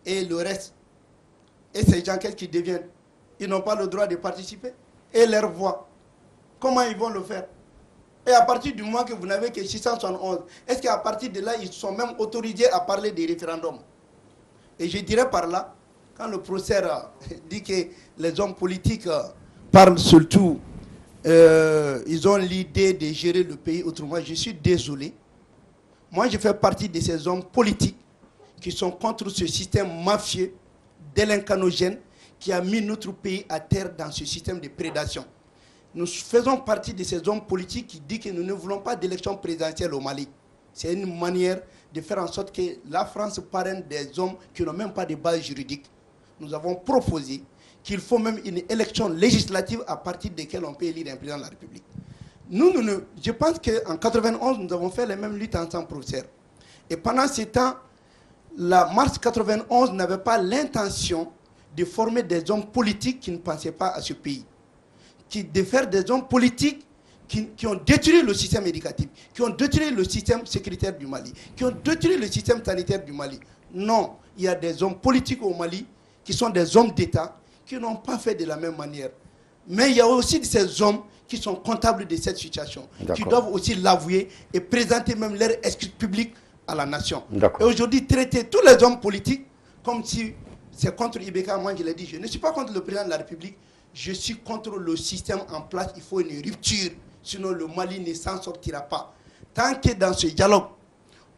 Et le reste, et ces gens, qu'est-ce qu'ils deviennent? Ils n'ont pas le droit de participer. Et leur voix, comment ils vont le faire? Et à partir du moment que vous n'avez que 671, est-ce qu'à partir de là, ils sont même autorisés à parler des référendums? Et je dirais par là, quand le professeur dit que les hommes politiques parlent surtout, ils ont l'idée de gérer le pays autrement, je suis désolé. Moi, je fais partie de ces hommes politiques qui sont contre ce système mafieux, délinquanogène, qui a mis notre pays à terre dans ce système de prédation. Nous faisons partie de ces hommes politiques qui disent que nous ne voulons pas d'élection présidentielle au Mali. C'est une manière de faire en sorte que la France parraine des hommes qui n'ont même pas de base juridique. Nous avons proposé qu'il faut même une élection législative à partir de laquelle on peut élire un président de la République. Je pense qu'en 91, nous avons fait les mêmes luttes ensemble, professeur. Et pendant ce temps, la mars 91 n'avait pas l'intention de former des hommes politiques qui ne pensaient pas à ce pays. De faire des hommes politiques qui ont détruit le système éducatif, qui ont détruit le système sécuritaire du Mali, qui ont détruit le système sanitaire du Mali. Non, il y a des hommes politiques au Mali qui sont des hommes d'État qui n'ont pas fait de la même manière. Mais il y a aussi ces hommes qui sont comptables de cette situation, qui doivent aussi l'avouer et présenter même leur excuse publique à la nation. Et aujourd'hui, traiter tous les hommes politiques comme si c'est contre Ibeka. Moi, je l'ai dit, je ne suis pas contre le président de la République, je suis contre le système en place. Il faut une rupture, sinon le Mali ne s'en sortira pas. Tant que dans ce dialogue,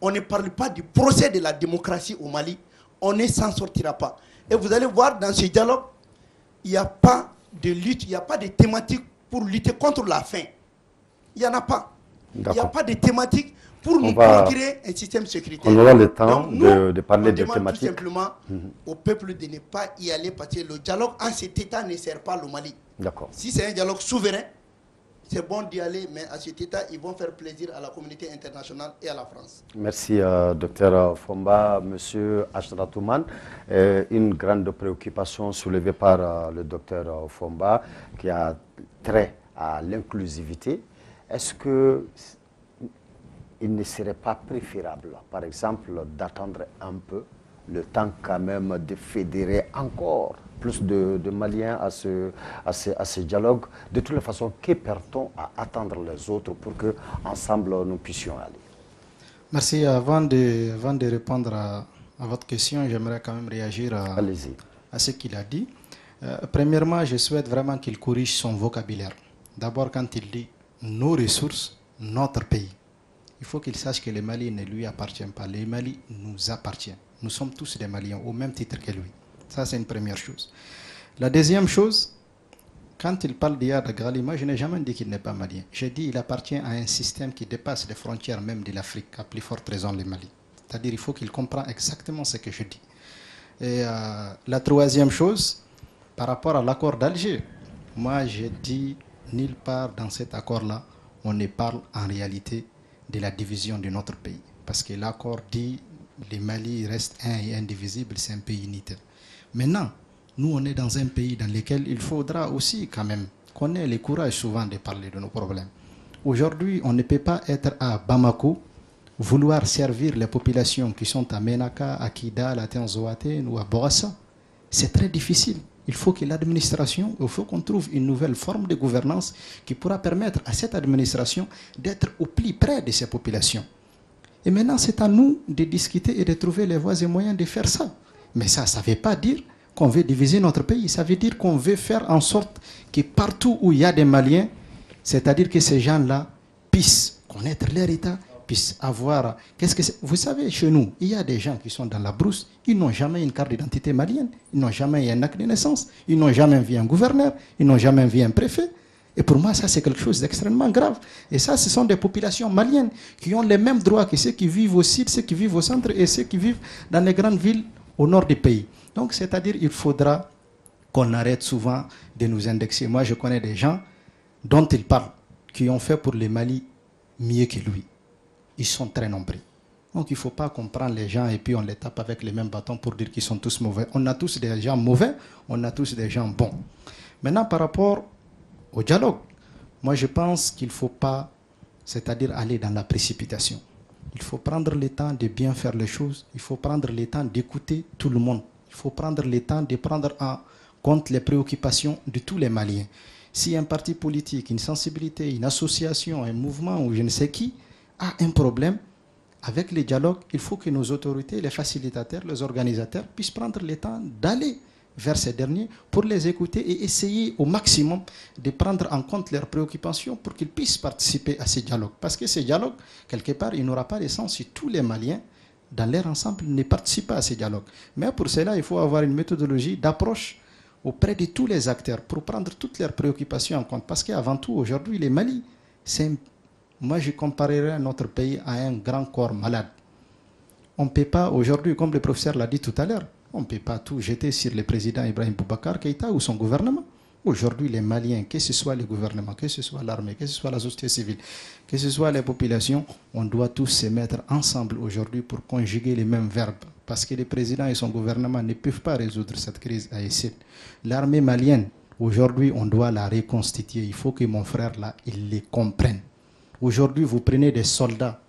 on ne parle pas du procès de la démocratie au Mali, on ne s'en sortira pas. Et vous allez voir, dans ce dialogue, il n'y a pas de lutte, il n'y a pas de thématique pour lutter contre la faim. Il n'y en a pas. Il n'y a pas de thématique pour nous procurer un système sécuritaire. On aura le temps de parler de thématiques. Tout simplement au peuple de ne pas y aller parce que le dialogue en cet État ne sert pas le Mali. Si c'est un dialogue souverain, c'est bon d'y aller, mais à cet État, ils vont faire plaisir à la communauté internationale et à la France. Merci, docteur Fomba. Monsieur Ashratouman, une grande préoccupation soulevée par le docteur Fomba qui a trait à l'inclusivité. Est-ce qu'il ne serait pas préférable, par exemple, d'attendre un peu le temps quand même de fédérer encore plus de Maliens à ce dialogue? De toutes les façons, que perd-on à attendre les autres pour qu'ensemble nous puissions aller? Merci. Avant de répondre à votre question, j'aimerais quand même réagir à ce qu'il a dit. Premièrement, je souhaite vraiment qu'il corrige son vocabulaire. D'abord, quand il dit nos ressources, notre pays, il faut qu'il sache que le Mali ne lui appartient pas. Le Mali nous appartient. Nous sommes tous des Maliens, au même titre que lui. Ça, c'est une première chose. La deuxième chose, quand il parle d'Iyad Ghali, moi, je n'ai jamais dit qu'il n'est pas malien. J'ai dit qu'il appartient à un système qui dépasse les frontières même de l'Afrique, à plus forte raison le Mali. C'est-à-dire qu'il faut qu'il comprenne exactement ce que je dis. Et la troisième chose, par rapport à l'accord d'Alger, moi, j'ai dit nulle part dans cet accord-là, on ne parle en réalité de la division de notre pays. Parce que l'accord dit le Mali reste un et indivisible, c'est un pays unitaire. Maintenant, nous, on est dans un pays dans lequel il faudra aussi quand même qu'on ait le courage souvent de parler de nos problèmes. Aujourd'hui, on ne peut pas être à Bamako, vouloir servir les populations qui sont à Menaka, à Kidal, à Tenzouaten ou à Borassa. C'est très difficile. Il faut que l'administration, il faut qu'on trouve une nouvelle forme de gouvernance qui pourra permettre à cette administration d'être au plus près de ces populations. Et maintenant, c'est à nous de discuter et de trouver les voies et moyens de faire ça. Mais ça ne veut pas dire qu'on veut diviser notre pays. Ça veut dire qu'on veut faire en sorte que partout où il y a des Maliens, c'est-à-dire que ces gens-là puissent connaître leur État, puisse avoir... Vous savez, chez nous, il y a des gens qui sont dans la brousse, ils n'ont jamais une carte d'identité malienne, ils n'ont jamais un acte de naissance, ils n'ont jamais vu un gouverneur, ils n'ont jamais vu un préfet. Et pour moi, ça, c'est quelque chose d'extrêmement grave. Et ça, ce sont des populations maliennes qui ont les mêmes droits que ceux qui vivent au sud, ceux qui vivent au centre et ceux qui vivent dans les grandes villes au nord du pays. Donc, c'est-à-dire, il faudra qu'on arrête souvent de nous indexer. Moi, je connais des gens dont il parle, qui ont fait pour le Mali mieux que lui. Ils sont très nombreux. Donc il ne faut pas qu'on prenne les gens et puis on les tape avec les mêmes bâtons pour dire qu'ils sont tous mauvais. On a tous des gens mauvais, on a tous des gens bons. Maintenant, par rapport au dialogue, moi je pense qu'il ne faut pas, c'est-à-dire aller dans la précipitation. Il faut prendre le temps de bien faire les choses. Il faut prendre le temps d'écouter tout le monde. Il faut prendre le temps de prendre en compte les préoccupations de tous les Maliens. Si un parti politique, une sensibilité, une association, un mouvement ou je ne sais qui a un problème avec les dialogues, il faut que nos autorités, les facilitateurs, les organisateurs puissent prendre le temps d'aller vers ces derniers pour les écouter et essayer au maximum de prendre en compte leurs préoccupations pour qu'ils puissent participer à ces dialogues. Parce que ces dialogues, quelque part, il n'aura pas de sens si tous les Maliens, dans leur ensemble, ne participent pas à ces dialogues. Mais pour cela, il faut avoir une méthodologie d'approche auprès de tous les acteurs pour prendre toutes leurs préoccupations en compte. Parce qu'avant tout, aujourd'hui, le Mali, moi je comparerais notre pays à un grand corps malade. On ne peut pas, aujourd'hui, comme le professeur l'a dit tout à l'heure, on ne peut pas tout jeter sur le président Ibrahim Boubacar Keïta ou son gouvernement. Aujourd'hui, les Maliens, que ce soit le gouvernement, que ce soit l'armée, que ce soit la société civile, que ce soit les populations, on doit tous se mettre ensemble aujourd'hui pour conjuguer les mêmes verbes. Parce que le président et son gouvernement ne peuvent pas résoudre cette crise à essayer. L'armée malienne, aujourd'hui, on doit la reconstituer. Il faut que mon frère, là, il les comprenne. Aujourd'hui, vous prenez des soldats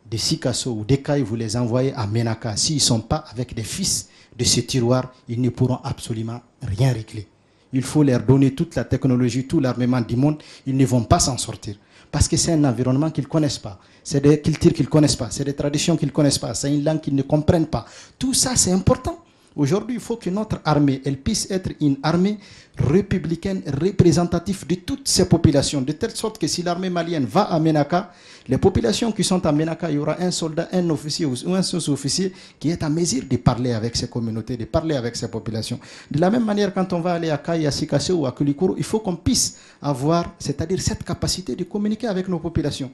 de Sikasso ou d'Ekaï, vous les envoyez à Menaka. S'ils ne sont pas avec des fils de ce tiroir, ils ne pourront absolument rien régler. Il faut leur donner toute la technologie, tout l'armement du monde. Ils ne vont pas s'en sortir. Parce que c'est un environnement qu'ils ne connaissent pas. C'est des cultures qu'ils ne connaissent pas. C'est des traditions qu'ils ne connaissent pas. C'est une langue qu'ils ne comprennent pas. Tout ça, c'est important. Aujourd'hui, il faut que notre armée, elle puisse être une armée républicaine, représentative de toutes ces populations. De telle sorte que si l'armée malienne va à Menaka, les populations qui sont à Menaka, il y aura un soldat, un officier ou un sous-officier qui est en mesure de parler avec ces communautés, de parler avec ces populations. De la même manière, quand on va aller à Kaï, à Sikasso ou à Kulikoro, il faut qu'on puisse avoir, c'est-à-dire cette capacité de communiquer avec nos populations.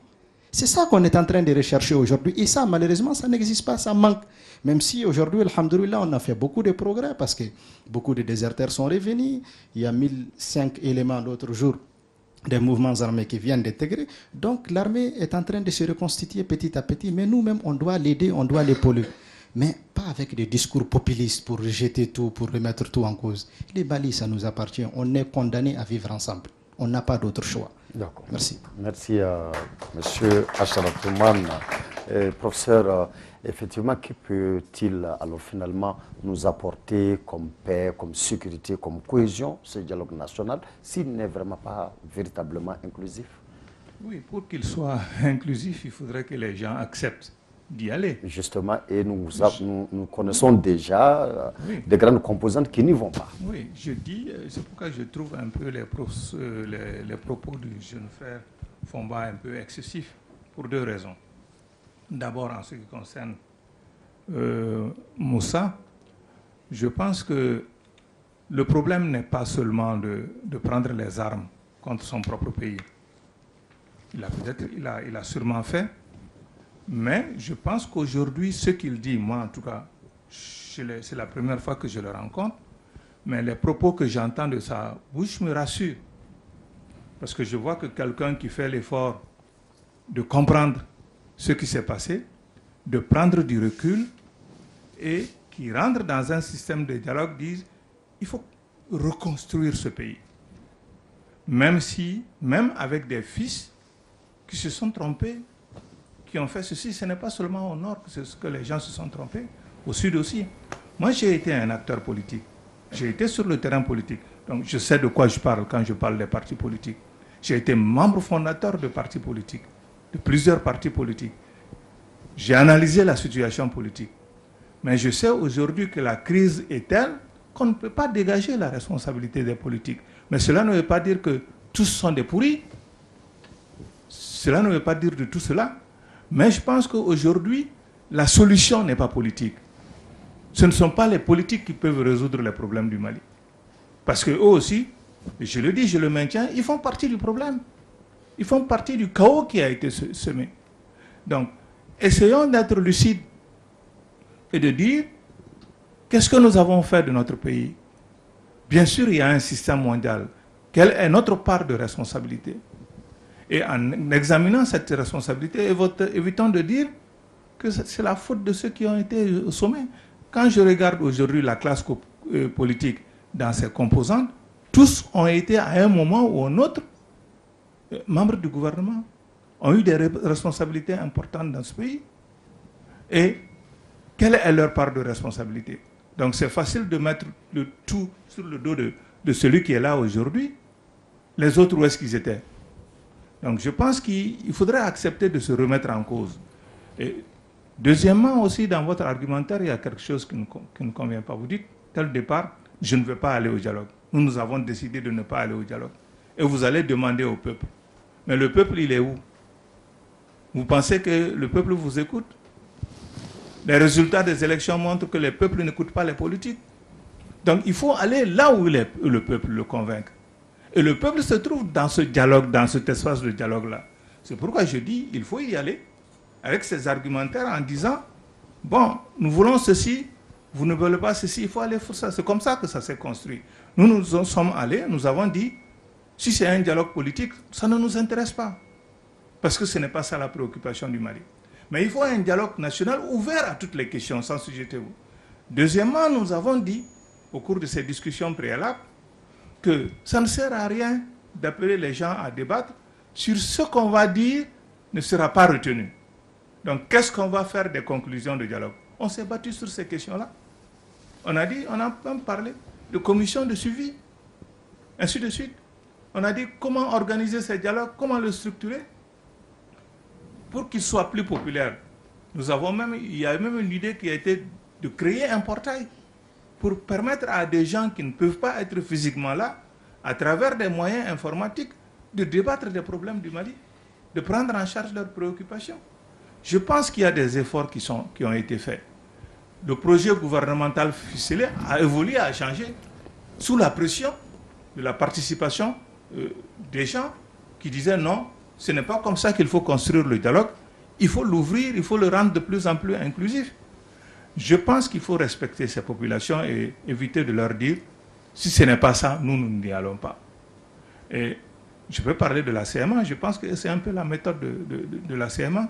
C'est ça qu'on est en train de rechercher aujourd'hui. Et ça, malheureusement, ça n'existe pas, ça manque. Même si aujourd'hui, alhamdoulilah, on a fait beaucoup de progrès parce que beaucoup de déserteurs sont revenus. Il y a 1005 éléments l'autre jour des mouvements armés qui viennent d'intégrer. Donc l'armée est en train de se reconstituer petit à petit. Mais nous-mêmes, on doit l'aider, on doit l'épauler. Mais pas avec des discours populistes pour rejeter tout, pour remettre tout en cause. Les Mali, ça nous appartient. On est condamnés à vivre ensemble. On n'a pas d'autre choix. D'accord. Merci. Merci à M. Acharatoumane. Professeur, effectivement, que peut-il alors finalement nous apporter comme paix, comme sécurité, comme cohésion, ce dialogue national, s'il n'est vraiment pas véritablement inclusif? Oui, pour qu'il soit inclusif, il faudrait que les gens acceptent d'y aller. Justement, et nous connaissons déjà des grandes composantes qui n'y vont pas. Oui, je dis, c'est pourquoi je trouve un peu les propos du jeune frère Fomba un peu excessifs, pour deux raisons. D'abord, en ce qui concerne Moussa, je pense que le problème n'est pas seulement de prendre les armes contre son propre pays. Il a sûrement fait. Mais je pense qu'aujourd'hui, ce qu'il dit, moi en tout cas, c'est la première fois que je le rencontre, mais les propos que j'entends de sa bouche me rassurent. Parce que je vois que quelqu'un qui fait l'effort de comprendre ce qui s'est passé, de prendre du recul et qui rentre dans un système de dialogue, disent il faut reconstruire ce pays. Même avec des fils qui se sont trompés, qui ont fait ceci, ce n'est pas seulement au nord que les gens se sont trompés, au sud aussi. Moi, j'ai été un acteur politique. J'ai été sur le terrain politique. Donc, je sais de quoi je parle quand je parle des partis politiques. J'ai été membre fondateur de partis politiques, de plusieurs partis politiques. J'ai analysé la situation politique. Mais je sais aujourd'hui que la crise est telle qu'on ne peut pas dégager la responsabilité des politiques. Mais cela ne veut pas dire que tous sont des pourris. Cela ne veut pas dire de tout cela. Mais je pense qu'aujourd'hui, la solution n'est pas politique. Ce ne sont pas les politiques qui peuvent résoudre les problèmes du Mali. Parce qu'eux aussi, je le dis, je le maintiens, ils font partie du problème. Ils font partie du chaos qui a été semé. Donc, essayons d'être lucides et de dire qu'est-ce que nous avons fait de notre pays. Bien sûr, il y a un système mondial. Quelle est notre part de responsabilité? Et en examinant cette responsabilité, évitons de dire que c'est la faute de ceux qui ont été au sommet. Quand je regarde aujourd'hui la classe politique dans ses composantes, tous ont été à un moment ou un autre membres du gouvernement, ont eu des responsabilités importantes dans ce pays. Et quelle est leur part de responsabilité? Donc c'est facile de mettre le tout sur le dos de celui qui est là aujourd'hui. Les autres, où est-ce qu'ils étaient? Donc je pense qu'il faudrait accepter de se remettre en cause. Et deuxièmement aussi, dans votre argumentaire, il y a quelque chose qui ne convient pas. Vous dites, dès le départ, je ne veux pas aller au dialogue. Nous avons décidé de ne pas aller au dialogue. Et vous allez demander au peuple. Mais le peuple, il est où? Vous pensez que le peuple vous écoute? Les résultats des élections montrent que les peuples n'écoutent pas les politiques. Donc il faut aller là où le peuple le convainc. Et le peuple se trouve dans ce dialogue, dans cet espace de dialogue-là. C'est pourquoi je dis il faut y aller avec ces argumentaires en disant bon, nous voulons ceci, vous ne voulez pas ceci, il faut aller pour ça. C'est comme ça que ça s'est construit. Nous sommes allés, nous avons dit si c'est un dialogue politique, ça ne nous intéresse pas. Parce que ce n'est pas ça la préoccupation du Mali. Mais il faut un dialogue national ouvert à toutes les questions, sans sujeter-vous. Deuxièmement, nous avons dit, au cours de ces discussions préalables, que ça ne sert à rien d'appeler les gens à débattre sur ce qu'on va dire ne sera pas retenu. Donc, qu'est-ce qu'on va faire des conclusions de dialogue? On s'est battu sur ces questions-là. On a même parlé de commission de suivi, ainsi de suite. On a dit comment organiser ces dialogues, comment le structurer pour qu'il soit plus populaire. Il y a même une idée qui a été de créer un portail pour permettre à des gens qui ne peuvent pas être physiquement là, à travers des moyens informatiques, de débattre des problèmes du Mali, de prendre en charge leurs préoccupations. Je pense qu'il y a des efforts qui ont été faits. Le projet gouvernemental ficelé a évolué, a changé, sous la pression de la participation des gens qui disaient non, ce n'est pas comme ça qu'il faut construire le dialogue, il faut l'ouvrir, il faut le rendre de plus en plus inclusif. Je pense qu'il faut respecter ces populations et éviter de leur dire si ce n'est pas ça, nous n'y allons pas. Et je peux parler de la CMA, je pense que c'est un peu la méthode de la CMA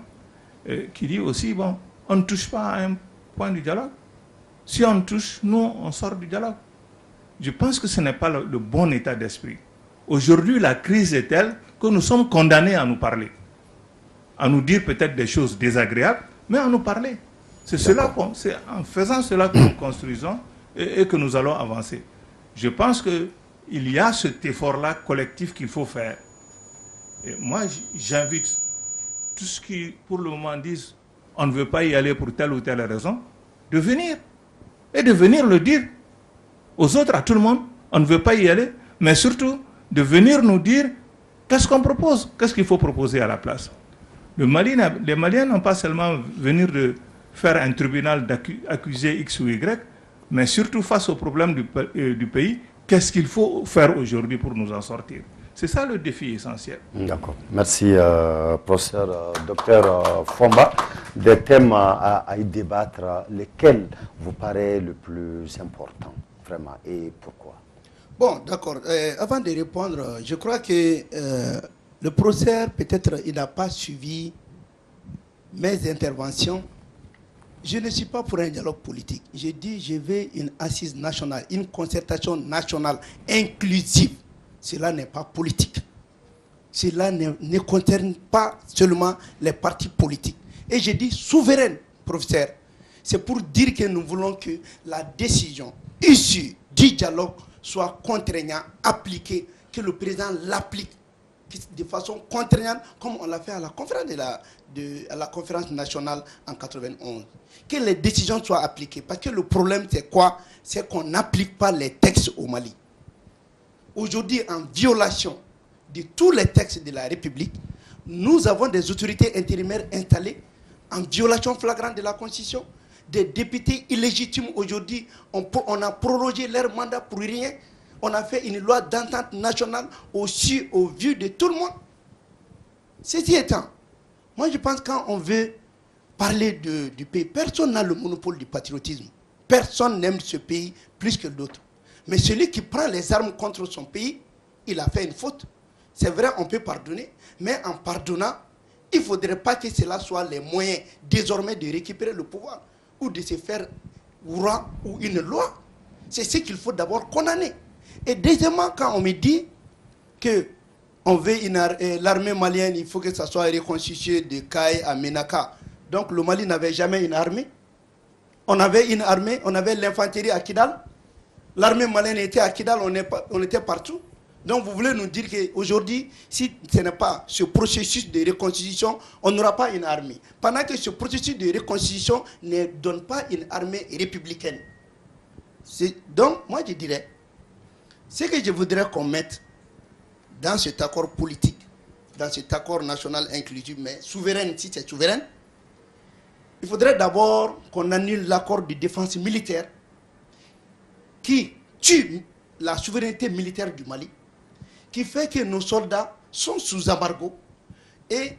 qui dit aussi, bon, on ne touche pas à un point du dialogue. Si on touche, nous, on sort du dialogue. Je pense que ce n'est pas le bon état d'esprit. Aujourd'hui, la crise est telle que nous sommes condamnés à nous parler, à nous dire peut-être des choses désagréables, mais à nous parler. C'est en faisant cela que nous construisons et que nous allons avancer. Je pense qu'il y a cet effort-là collectif qu'il faut faire. Et moi, j'invite tous ceux qui, pour le moment, disent on ne veut pas y aller pour telle ou telle raison, de venir. Et de venir le dire aux autres, à tout le monde, on ne veut pas y aller, mais surtout de venir nous dire qu'est-ce qu'on propose, qu'est-ce qu'il faut proposer à la place. Les Maliens n'ont pas seulement venir de faire un tribunal d'accuser X ou Y, mais surtout face aux problèmes du pays, qu'est-ce qu'il faut faire aujourd'hui pour nous en sortir? C'est ça le défi essentiel. D'accord. Merci, professeur, docteur Fomba. Des thèmes à y débattre, lesquels vous paraît le plus important, vraiment, et pourquoi? Bon, d'accord. Avant de répondre, je crois que le professeur, peut-être, il n'a pas suivi mes interventions. Je ne suis pas pour un dialogue politique. Je dis, je veux une assise nationale, une concertation nationale inclusive. Cela n'est pas politique. Cela ne concerne pas seulement les partis politiques. Et je dis souveraine, professeur. C'est pour dire que nous voulons que la décision issue du dialogue soit contraignante, appliquée, que le président l'applique de façon contraignante, comme on l'a fait à la conférence nationale en 91. Que les décisions soient appliquées. Parce que le problème, c'est quoi? C'est qu'on n'applique pas les textes au Mali. Aujourd'hui, en violation de tous les textes de la République, nous avons des autorités intérimaires installées en violation flagrante de la Constitution. Des députés illégitimes aujourd'hui, on a prorogé leur mandat pour rien. On a fait une loi d'entente nationale aussi au vu de tout le monde. Ceci étant, moi je pense que quand on veut parler du pays, personne n'a le monopole du patriotisme. Personne n'aime ce pays plus que d'autres. Mais celui qui prend les armes contre son pays, il a fait une faute. C'est vrai, on peut pardonner, mais en pardonnant, il ne faudrait pas que cela soit les moyens désormais de récupérer le pouvoir ou de se faire roi ou une loi. C'est ce qu'il faut d'abord condamner. Et deuxièmement, quand on me dit que on veut l'armée malienne, il faut que ça soit reconstitué de Kaye à Menaka. Donc le Mali n'avait jamais une armée. On avait une armée, on avait l'infanterie à Kidal. L'armée malienne était à Kidal, on était partout. Donc vous voulez nous dire qu'aujourd'hui, si ce n'est pas ce processus de reconstitution, on n'aura pas une armée. Pendant que ce processus de reconstitution ne donne pas une armée républicaine. Donc moi je dirais, ce que je voudrais qu'on mette dans cet accord politique, dans cet accord national inclusif, mais souverain, si c'est souverain, il faudrait d'abord qu'on annule l'accord de défense militaire qui tue la souveraineté militaire du Mali, qui fait que nos soldats sont sous embargo et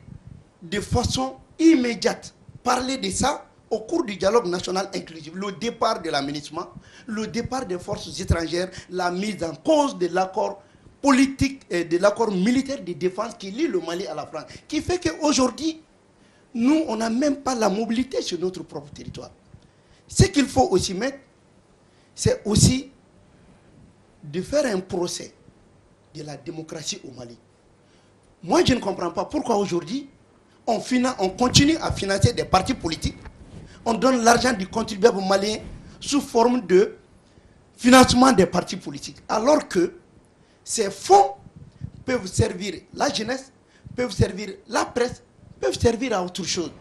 de façon immédiate, parler de ça au cours du dialogue national inclusif, le départ de l'aménagement, le départ des forces étrangères, la mise en cause de l'accord politique et de l'accord militaire de défense qui lie le Mali à la France, qui fait qu'aujourd'hui, nous, on n'a même pas la mobilité sur notre propre territoire. Ce qu'il faut aussi mettre, c'est aussi de faire un procès de la démocratie au Mali. Moi, je ne comprends pas pourquoi aujourd'hui, on continue à financer des partis politiques, on donne l'argent du contribuable malien sous forme de financement des partis politiques, alors que ces fonds peuvent servir la jeunesse, peuvent servir la presse, peuvent servir à autre chose.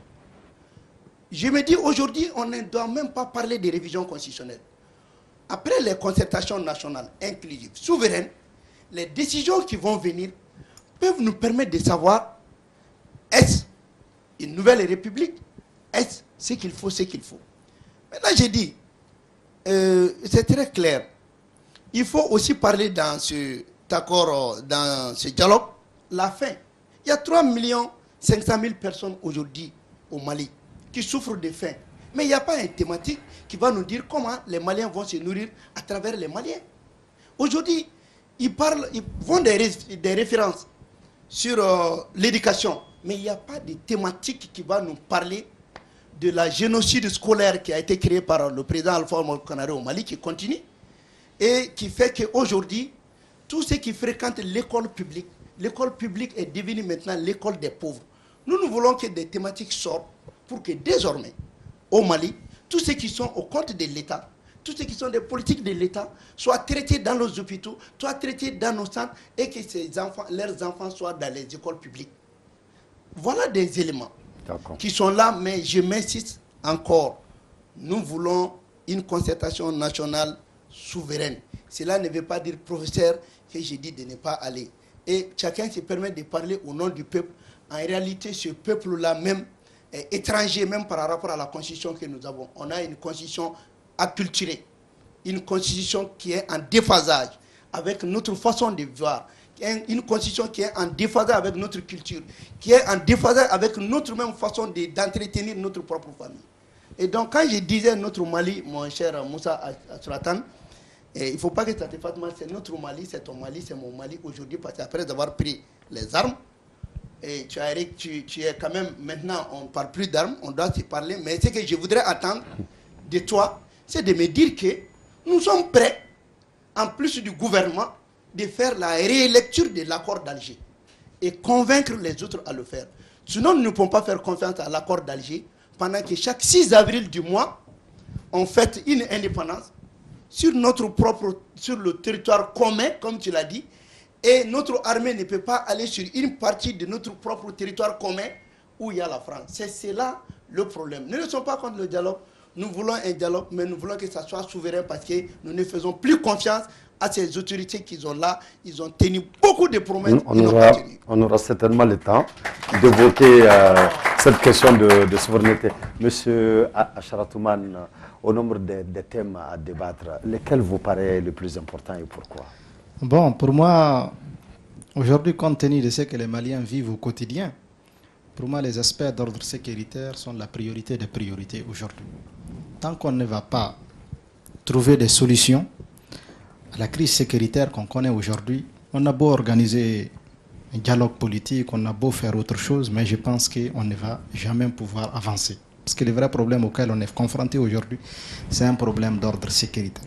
Je me dis aujourd'hui, on ne doit même pas parler de révision constitutionnelle. Après les concertations nationales inclusives, souveraines, les décisions qui vont venir peuvent nous permettre de savoir est-ce une nouvelle république, est-ce ce qu'il faut, ce qu'il faut. Maintenant, j'ai dit, c'est très clair. Il faut aussi parler dans cet accord, dans ce dialogue, la faim. Il y a 3 500 000 personnes aujourd'hui au Mali qui souffrent de faim. Mais il n'y a pas une thématique qui va nous dire comment les Maliens vont se nourrir à travers les Maliens. Aujourd'hui, ils font des références sur l'éducation, mais il n'y a pas de thématique qui va nous parler de la génocide scolaire qui a été créée par le président Alpha Condé au Mali, qui continue, et qui fait qu'aujourd'hui, tous ceux qui fréquentent l'école publique est devenue maintenant l'école des pauvres. Nous voulons que des thématiques sortent pour que désormais, au Mali, tous ceux qui sont au compte de l'État, tous ceux qui sont des politiques de l'État, soient traités dans nos hôpitaux, soient traités dans nos centres, et que leurs enfants soient dans les écoles publiques. Voilà des éléments qui sont là, mais je m'insiste encore. Nous voulons une concertation nationale souveraine. Cela ne veut pas dire, professeur, que j'ai dit de ne pas aller. Et chacun se permet de parler au nom du peuple. En réalité, ce peuple-là même est étranger, même par rapport à la constitution que nous avons. On a une constitution acculturée, une constitution qui est en déphasage avec notre façon de voir, une constitution qui est en déphasage avec notre culture, qui est en déphasage avec notre même façon d'entretenir notre propre famille. Et donc, quand je disais notre Mali, mon cher Moussa Assuratan, il ne faut pas que ça te fasse mal, c'est notre Mali, c'est ton Mali, c'est mon Mali aujourd'hui, parce qu'après avoir pris les armes, et tu es quand même, maintenant, on ne parle plus d'armes, on doit se parler, mais ce que je voudrais attendre de toi, c'est de me dire que nous sommes prêts, en plus du gouvernement, de faire la rélecture de l'accord d'Alger et convaincre les autres à le faire. Sinon, nous ne pouvons pas faire confiance à l'accord d'Alger pendant que chaque 6 avril du mois, on fête une indépendance sur le territoire commun, comme tu l'as dit, et notre armée ne peut pas aller sur une partie de notre propre territoire commun où il y a la France. C'est cela le problème. Nous ne sommes pas contre le dialogue, nous voulons un dialogue, mais nous voulons que ça soit souverain parce que nous ne faisons plus confiance à ces autorités qui sont là. Ils ont tenu beaucoup de promesses. On aura certainement le temps d'évoquer cette question de souveraineté. Monsieur Acharatouman, au nombre des thèmes à débattre, lesquels vous paraissent les plus importants et pourquoi? Bon, pour moi, aujourd'hui, compte tenu de ce que les Maliens vivent au quotidien, pour moi, les aspects d'ordre sécuritaire sont la priorité des priorités aujourd'hui. Tant qu'on ne va pas trouver des solutions à la crise sécuritaire qu'on connaît aujourd'hui, on a beau organiser un dialogue politique, on a beau faire autre chose, mais je pense qu'on ne va jamais pouvoir avancer. Parce que le vrai problème auquel on est confronté aujourd'hui, c'est un problème d'ordre sécuritaire.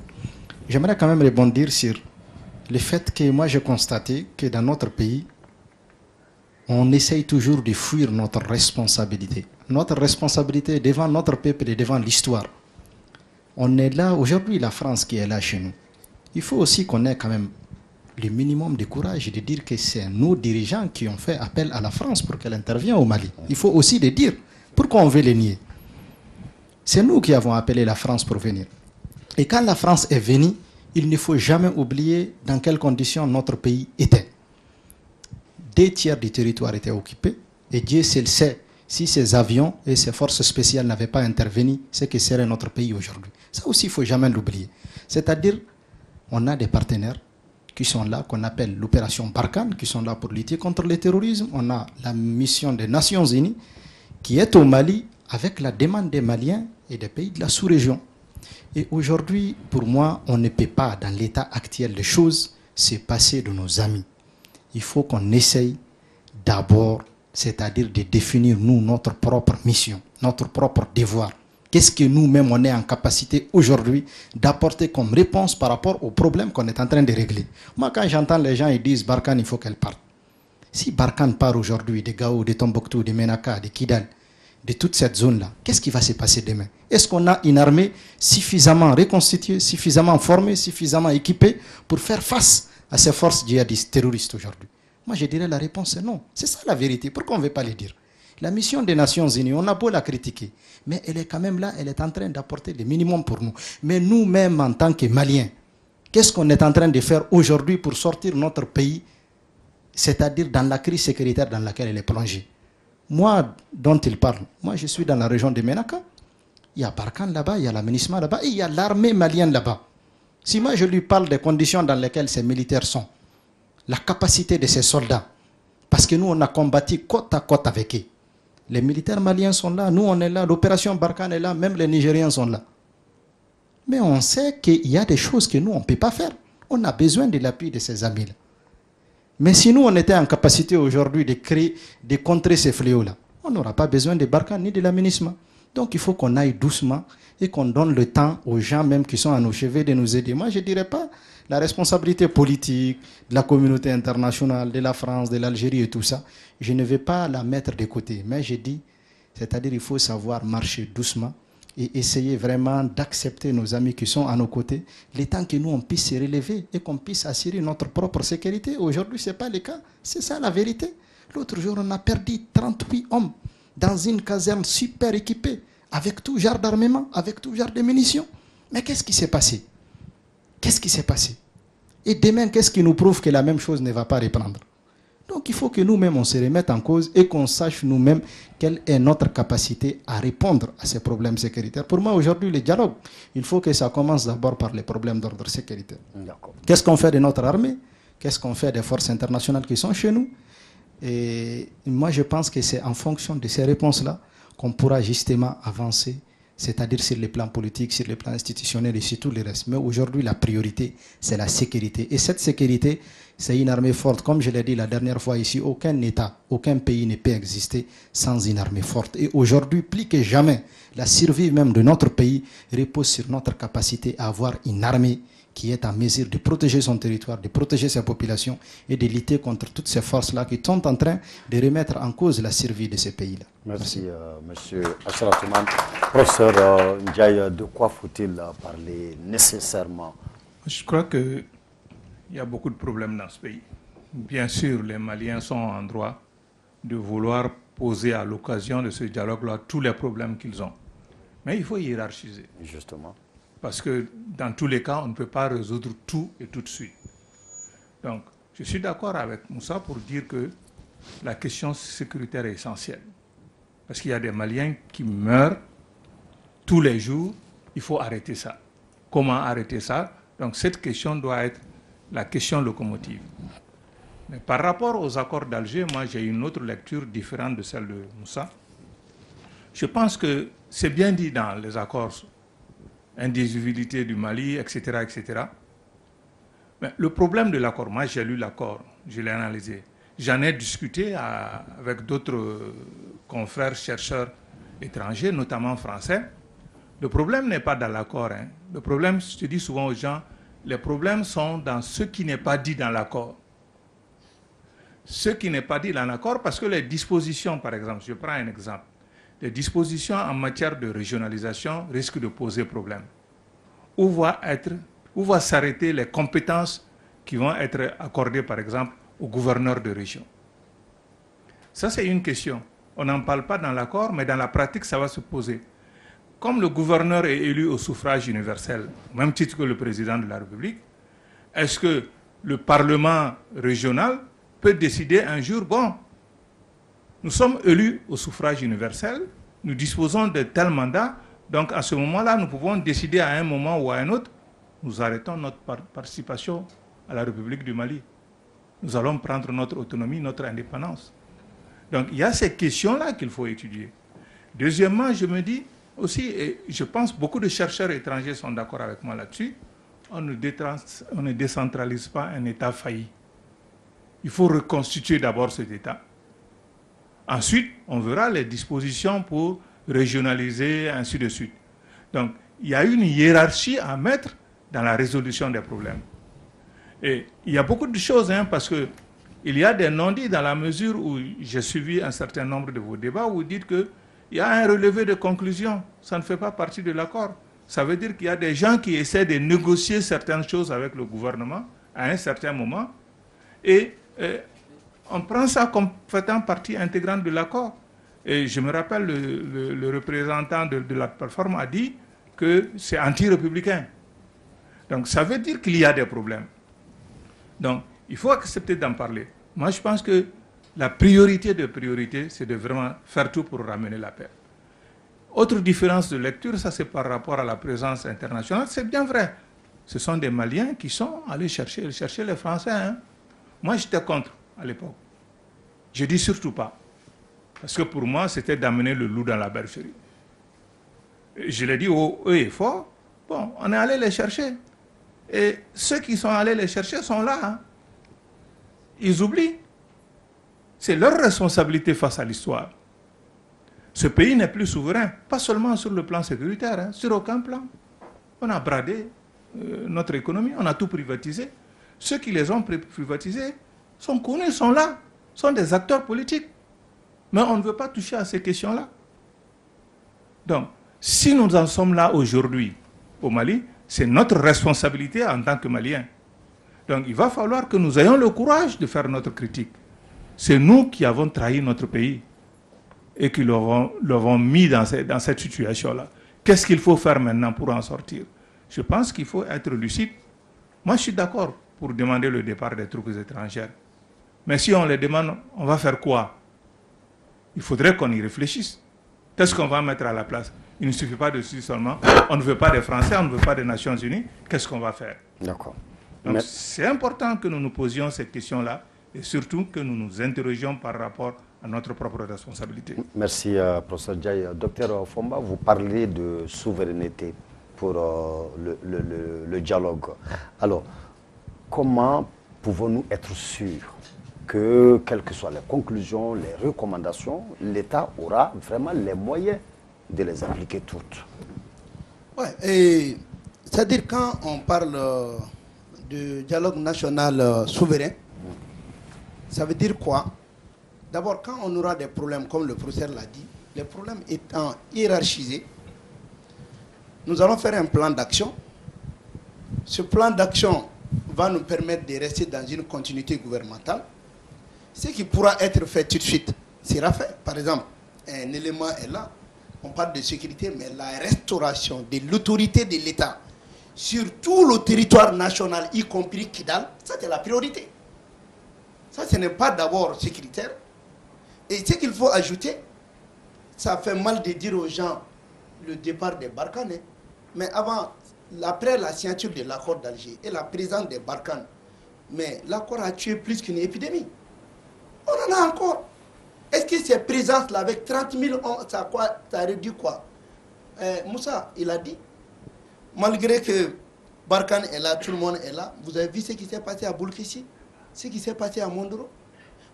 J'aimerais quand même rebondir sur le fait que moi j'ai constaté que dans notre pays, on essaye toujours de fuir notre responsabilité. Notre responsabilité devant notre peuple et devant l'histoire. On est là, aujourd'hui, la France qui est là chez nous. Il faut aussi qu'on ait quand même le minimum de courage et de dire que c'est nos dirigeants qui ont fait appel à la France pour qu'elle intervienne au Mali. Il faut aussi le dire. Pourquoi on veut les nier? C'est nous qui avons appelé la France pour venir. Et quand la France est venue, il ne faut jamais oublier dans quelles conditions notre pays était. 2/3 du territoire étaient occupés et Dieu seul sait si ces avions et ces forces spéciales n'avaient pas intervenu, c'est que serait notre pays aujourd'hui. Ça aussi, il ne faut jamais l'oublier. C'est-à-dire, on a des partenaires qui sont là, qu'on appelle l'opération Barkhane, qui sont là pour lutter contre le terrorisme. On a la mission des Nations Unies qui est au Mali avec la demande des Maliens et des pays de la sous-région. Et aujourd'hui, pour moi, on ne peut pas, dans l'état actuel des choses, se passer de nos amis. Il faut qu'on essaye d'abord, c'est-à-dire de définir nous notre propre mission, notre propre devoir. Qu'est-ce que nous-mêmes on est en capacité aujourd'hui d'apporter comme réponse par rapport aux problèmes qu'on est en train de régler. Moi, quand j'entends les gens ils disent Barkhane, il faut qu'elle parte. Si Barkhane part aujourd'hui de Gao, de Tombouctou, de Menaka, de Kidal, de toute cette zone-là, qu'est-ce qui va se passer demain? Est-ce qu'on a une armée suffisamment reconstituée, suffisamment formée, suffisamment équipée pour faire face à ces forces djihadistes terroristes aujourd'hui? Moi, je dirais la réponse est non. C'est ça la vérité. Pourquoi on ne veut pas le dire? La mission des Nations Unies, on a beau la critiquer, mais elle est quand même là, elle est en train d'apporter le minimum pour nous. Mais nous-mêmes, en tant que Maliens, qu'est-ce qu'on est en train de faire aujourd'hui pour sortir notre pays, c'est-à-dire dans la crise sécuritaire dans laquelle elle est plongée? Moi, dont il parle, moi je suis dans la région de Menaka. Il y a Barkhane là-bas, il y a la MINUSMA là-bas, et il y a l'armée malienne là-bas. Si moi je lui parle des conditions dans lesquelles ces militaires sont, la capacité de ces soldats, parce que nous on a combattu côte à côte avec eux. Les militaires maliens sont là, nous on est là, l'opération Barkhane est là, même les Nigériens sont là. Mais on sait qu'il y a des choses que nous on ne peut pas faire. On a besoin de l'appui de ces amis-là. Mais si nous on était en capacité aujourd'hui de créer, de contrer ces fléaux-là, on n'aura pas besoin de Barkhane ni de la MINUSMA. Donc il faut qu'on aille doucement et qu'on donne le temps aux gens même qui sont à nos cheveux de nous aider. Moi je ne dirais pas la responsabilité politique de la communauté internationale, de la France, de l'Algérie et tout ça, je ne vais pas la mettre de côté. Mais je dis, c'est-à-dire il faut savoir marcher doucement et essayer vraiment d'accepter nos amis qui sont à nos côtés, le temps que nous on puisse se relever et qu'on puisse assurer notre propre sécurité. Aujourd'hui, ce n'est pas le cas. C'est ça la vérité. L'autre jour, on a perdu 38 hommes dans une caserne super équipée, avec tout genre d'armement, avec tout genre de munitions. Mais qu'est-ce qui s'est passé? Qu'est-ce qui s'est passé? Et demain, qu'est-ce qui nous prouve que la même chose ne va pas reprendre? Donc il faut que nous-mêmes, on se remette en cause et qu'on sache nous-mêmes quelle est notre capacité à répondre à ces problèmes sécuritaires. Pour moi, aujourd'hui, le dialogue, il faut que ça commence d'abord par les problèmes d'ordre sécuritaire. Qu'est-ce qu'on fait de notre armée? Qu'est-ce qu'on fait des forces internationales qui sont chez nous? Et moi, je pense que c'est en fonction de ces réponses-là qu'on pourra justement avancer, c'est-à-dire sur les plans politiques, sur les plans institutionnels et sur tout le reste. Mais aujourd'hui, la priorité, c'est la sécurité. Et cette sécurité, c'est une armée forte. Comme je l'ai dit la dernière fois ici, aucun État, aucun pays ne peut exister sans une armée forte. Et aujourd'hui, plus que jamais, la survie même de notre pays repose sur notre capacité à avoir une armée qui est en mesure de protéger son territoire, de protéger sa population et de lutter contre toutes ces forces-là qui sont en train de remettre en cause la survie de ces pays-là. Merci, monsieur Acharatouman. Professeur Ndiaye, de quoi faut-il parler nécessairement? Je crois qu'il y a beaucoup de problèmes dans ce pays. Bien sûr, les Maliens sont en droit de vouloir poser à l'occasion de ce dialogue-là tous les problèmes qu'ils ont. Mais il faut hiérarchiser. Justement. Parce que dans tous les cas, on ne peut pas résoudre tout et tout de suite. Donc, je suis d'accord avec Moussa pour dire que la question sécuritaire est essentielle. Parce qu'il y a des Maliens qui meurent tous les jours. Il faut arrêter ça. Comment arrêter ça? Donc cette question doit être la question locomotive. Mais par rapport aux accords d'Alger, moi j'ai une autre lecture différente de celle de Moussa. Je pense que c'est bien dit dans les accords, indivisibilité du Mali, etc., etc. Mais le problème de l'accord, moi j'ai lu l'accord, je l'ai analysé. J'en ai discuté avec d'autres confrères chercheurs étrangers, notamment français. Le problème n'est pas dans l'accord. Hein. Le problème, je dis souvent aux gens, les problèmes sont dans ce qui n'est pas dit dans l'accord. Ce qui n'est pas dit dans l'accord, parce que les dispositions, par exemple, je prends un exemple, les dispositions en matière de régionalisation risquent de poser problème. Où vont s'arrêter les compétences qui vont être accordées, par exemple, au gouverneur de région? Ça, c'est une question. On n'en parle pas dans l'accord, mais dans la pratique, ça va se poser. Comme le gouverneur est élu au suffrage universel, au même titre que le président de la République, est-ce que le Parlement régional peut décider un jour, bon, nous sommes élus au suffrage universel, nous disposons de tels mandats, donc à ce moment-là, nous pouvons décider à un moment ou à un autre, nous arrêtons notre participation à la République du Mali. Nous allons prendre notre autonomie, notre indépendance. Donc il y a ces questions-là qu'il faut étudier. Deuxièmement, je me dis aussi, et je pense que beaucoup de chercheurs étrangers sont d'accord avec moi là-dessus, on ne décentralise pas un État failli. Il faut reconstituer d'abord cet État. Ensuite, on verra les dispositions pour régionaliser, ainsi de suite. Donc, il y a une hiérarchie à mettre dans la résolution des problèmes. Et il y a beaucoup de choses, hein, parce qu'il y a des non-dits dans la mesure où j'ai suivi un certain nombre de vos débats où vous dites qu'il y a un relevé de conclusion. Ça ne fait pas partie de l'accord. Ça veut dire qu'il y a des gens qui essaient de négocier certaines choses avec le gouvernement à un certain moment et on prend ça comme faisant partie intégrante de l'accord. Et je me rappelle, le représentant de la plateforme a dit que c'est anti-républicain. Donc ça veut dire qu'il y a des problèmes. Donc il faut accepter d'en parler. Moi je pense que la priorité de priorité, c'est de vraiment faire tout pour ramener la paix. Autre différence de lecture, ça c'est par rapport à la présence internationale, c'est bien vrai. Ce sont des Maliens qui sont allés chercher les Français. Hein. Moi j'étais contre à l'époque. Je dis surtout pas. Parce que pour moi, c'était d'amener le loup dans la bergerie. Je l'ai dit haut et fort. Bon, on est allé les chercher. Et ceux qui sont allés les chercher sont là. Hein. Ils oublient. C'est leur responsabilité face à l'histoire. Ce pays n'est plus souverain, pas seulement sur le plan sécuritaire, hein, sur aucun plan. On a bradé notre économie, on a tout privatisé. Ceux qui les ont privatisés sont connus, sont là, sont des acteurs politiques. Mais on ne veut pas toucher à ces questions-là. Donc, si nous en sommes là aujourd'hui au Mali, c'est notre responsabilité en tant que Maliens. Donc, il va falloir que nous ayons le courage de faire notre critique. C'est nous qui avons trahi notre pays et qui l'avons mis dans cette situation-là. Qu'est-ce qu'il faut faire maintenant pour en sortir? Je pense qu'il faut être lucide. Moi, je suis d'accord pour demander le départ des troupes étrangères. Mais si on les demande, on va faire quoi? Il faudrait qu'on y réfléchisse. Qu'est-ce qu'on va mettre à la place? Il ne suffit pas de dire seulement, on ne veut pas des Français, on ne veut pas des Nations Unies. Qu'est-ce qu'on va faire? D'accord. Donc c'est important que nous nous posions cette question-là et surtout que nous nous interrogions par rapport à notre propre responsabilité. Merci, professeur Ndiaye. Docteur Fomba, vous parlez de souveraineté pour le dialogue. Alors, comment pouvons-nous être sûrs que, quelles que soient les conclusions, les recommandations, l'État aura vraiment les moyens de les appliquer toutes? Ouais, c'est-à-dire quand on parle de dialogue national souverain, ça veut dire quoi? D'abord, quand on aura des problèmes, comme le professeur l'a dit, les problèmes étant hiérarchisés, nous allons faire un plan d'action. Ce plan d'action va nous permettre de rester dans une continuité gouvernementale. Ce qui pourra être fait tout de suite sera fait. Par exemple, un élément est là, on parle de sécurité, mais la restauration de l'autorité de l'État sur tout le territoire national, y compris Kidal, ça c'est la priorité. Ça, ce n'est pas d'abord sécuritaire. Et ce qu'il faut ajouter, ça fait mal de dire aux gens le départ des Barkhane. Mais après la signature de l'accord d'Alger et la présence des Barkhane, mais l'accord a tué plus qu'une épidémie. On en a encore. Est-ce que ces présences-là, avec 30 000 hommes, ça a réduit quoi? Moussa, il a dit, malgré que Barkhane est là, tout le monde est là, vous avez vu ce qui s'est passé à Boulkissi, ce qui s'est passé à Mondoro.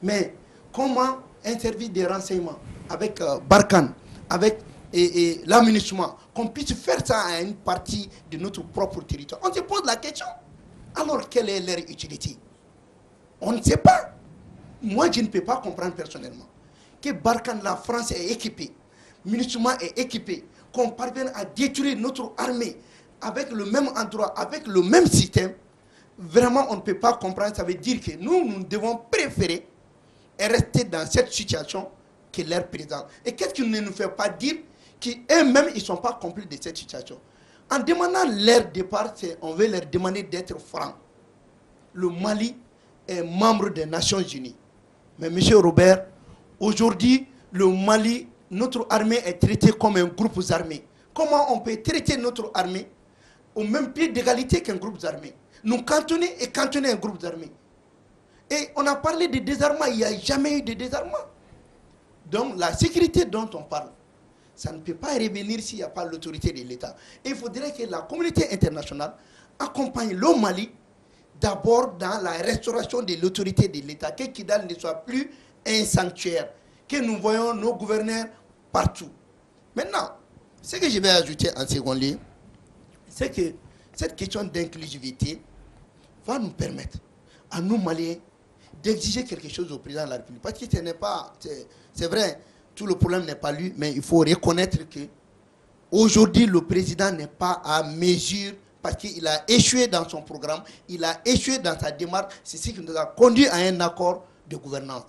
Mais comment un service de renseignement avec Barkhane, avec l'aménagement, qu'on puisse faire ça à une partie de notre propre territoire? On se pose la question. Alors, quelle est leur utilité? On ne sait pas. Moi, je ne peux pas comprendre personnellement que Barkhane, la France est équipée, MINUSMA est équipé, qu'on parvienne à détruire notre armée avec le même endroit, avec le même système. Vraiment, on ne peut pas comprendre. Ça veut dire que nous devons préférer rester dans cette situation que leur présence. Et qu'est-ce qui ne nous fait pas dire qu'eux-mêmes, ils ne sont pas complices de cette situation? En demandant leur départ, on veut leur demander d'être francs. Le Mali est membre des Nations Unies. Mais M. Robert, aujourd'hui, le Mali, notre armée est traitée comme un groupe armé. Comment on peut traiter notre armée au même pied d'égalité qu'un groupe armé? Nous cantonner et cantonner un groupe armé. Et on a parlé de désarmement, il n'y a jamais eu de désarmement. Donc la sécurité dont on parle, ça ne peut pas revenir s'il n'y a pas l'autorité de l'État. Et il faudrait que la communauté internationale accompagne le Mali d'abord dans la restauration de l'autorité de l'État, que Kidal ne soit plus un sanctuaire, que nous voyons nos gouverneurs partout. Maintenant, ce que je vais ajouter en second lieu, c'est que cette question d'inclusivité va nous permettre, à nous Maliens, d'exiger quelque chose au président de la République. Parce que ce n'est pas, c'est vrai, tout le problème n'est pas lui, mais il faut reconnaître que aujourd'hui le président n'est pas à mesure, parce qu'il a échoué dans son programme, il a échoué dans sa démarche. C'est ce qui nous a conduit à un accord de gouvernance.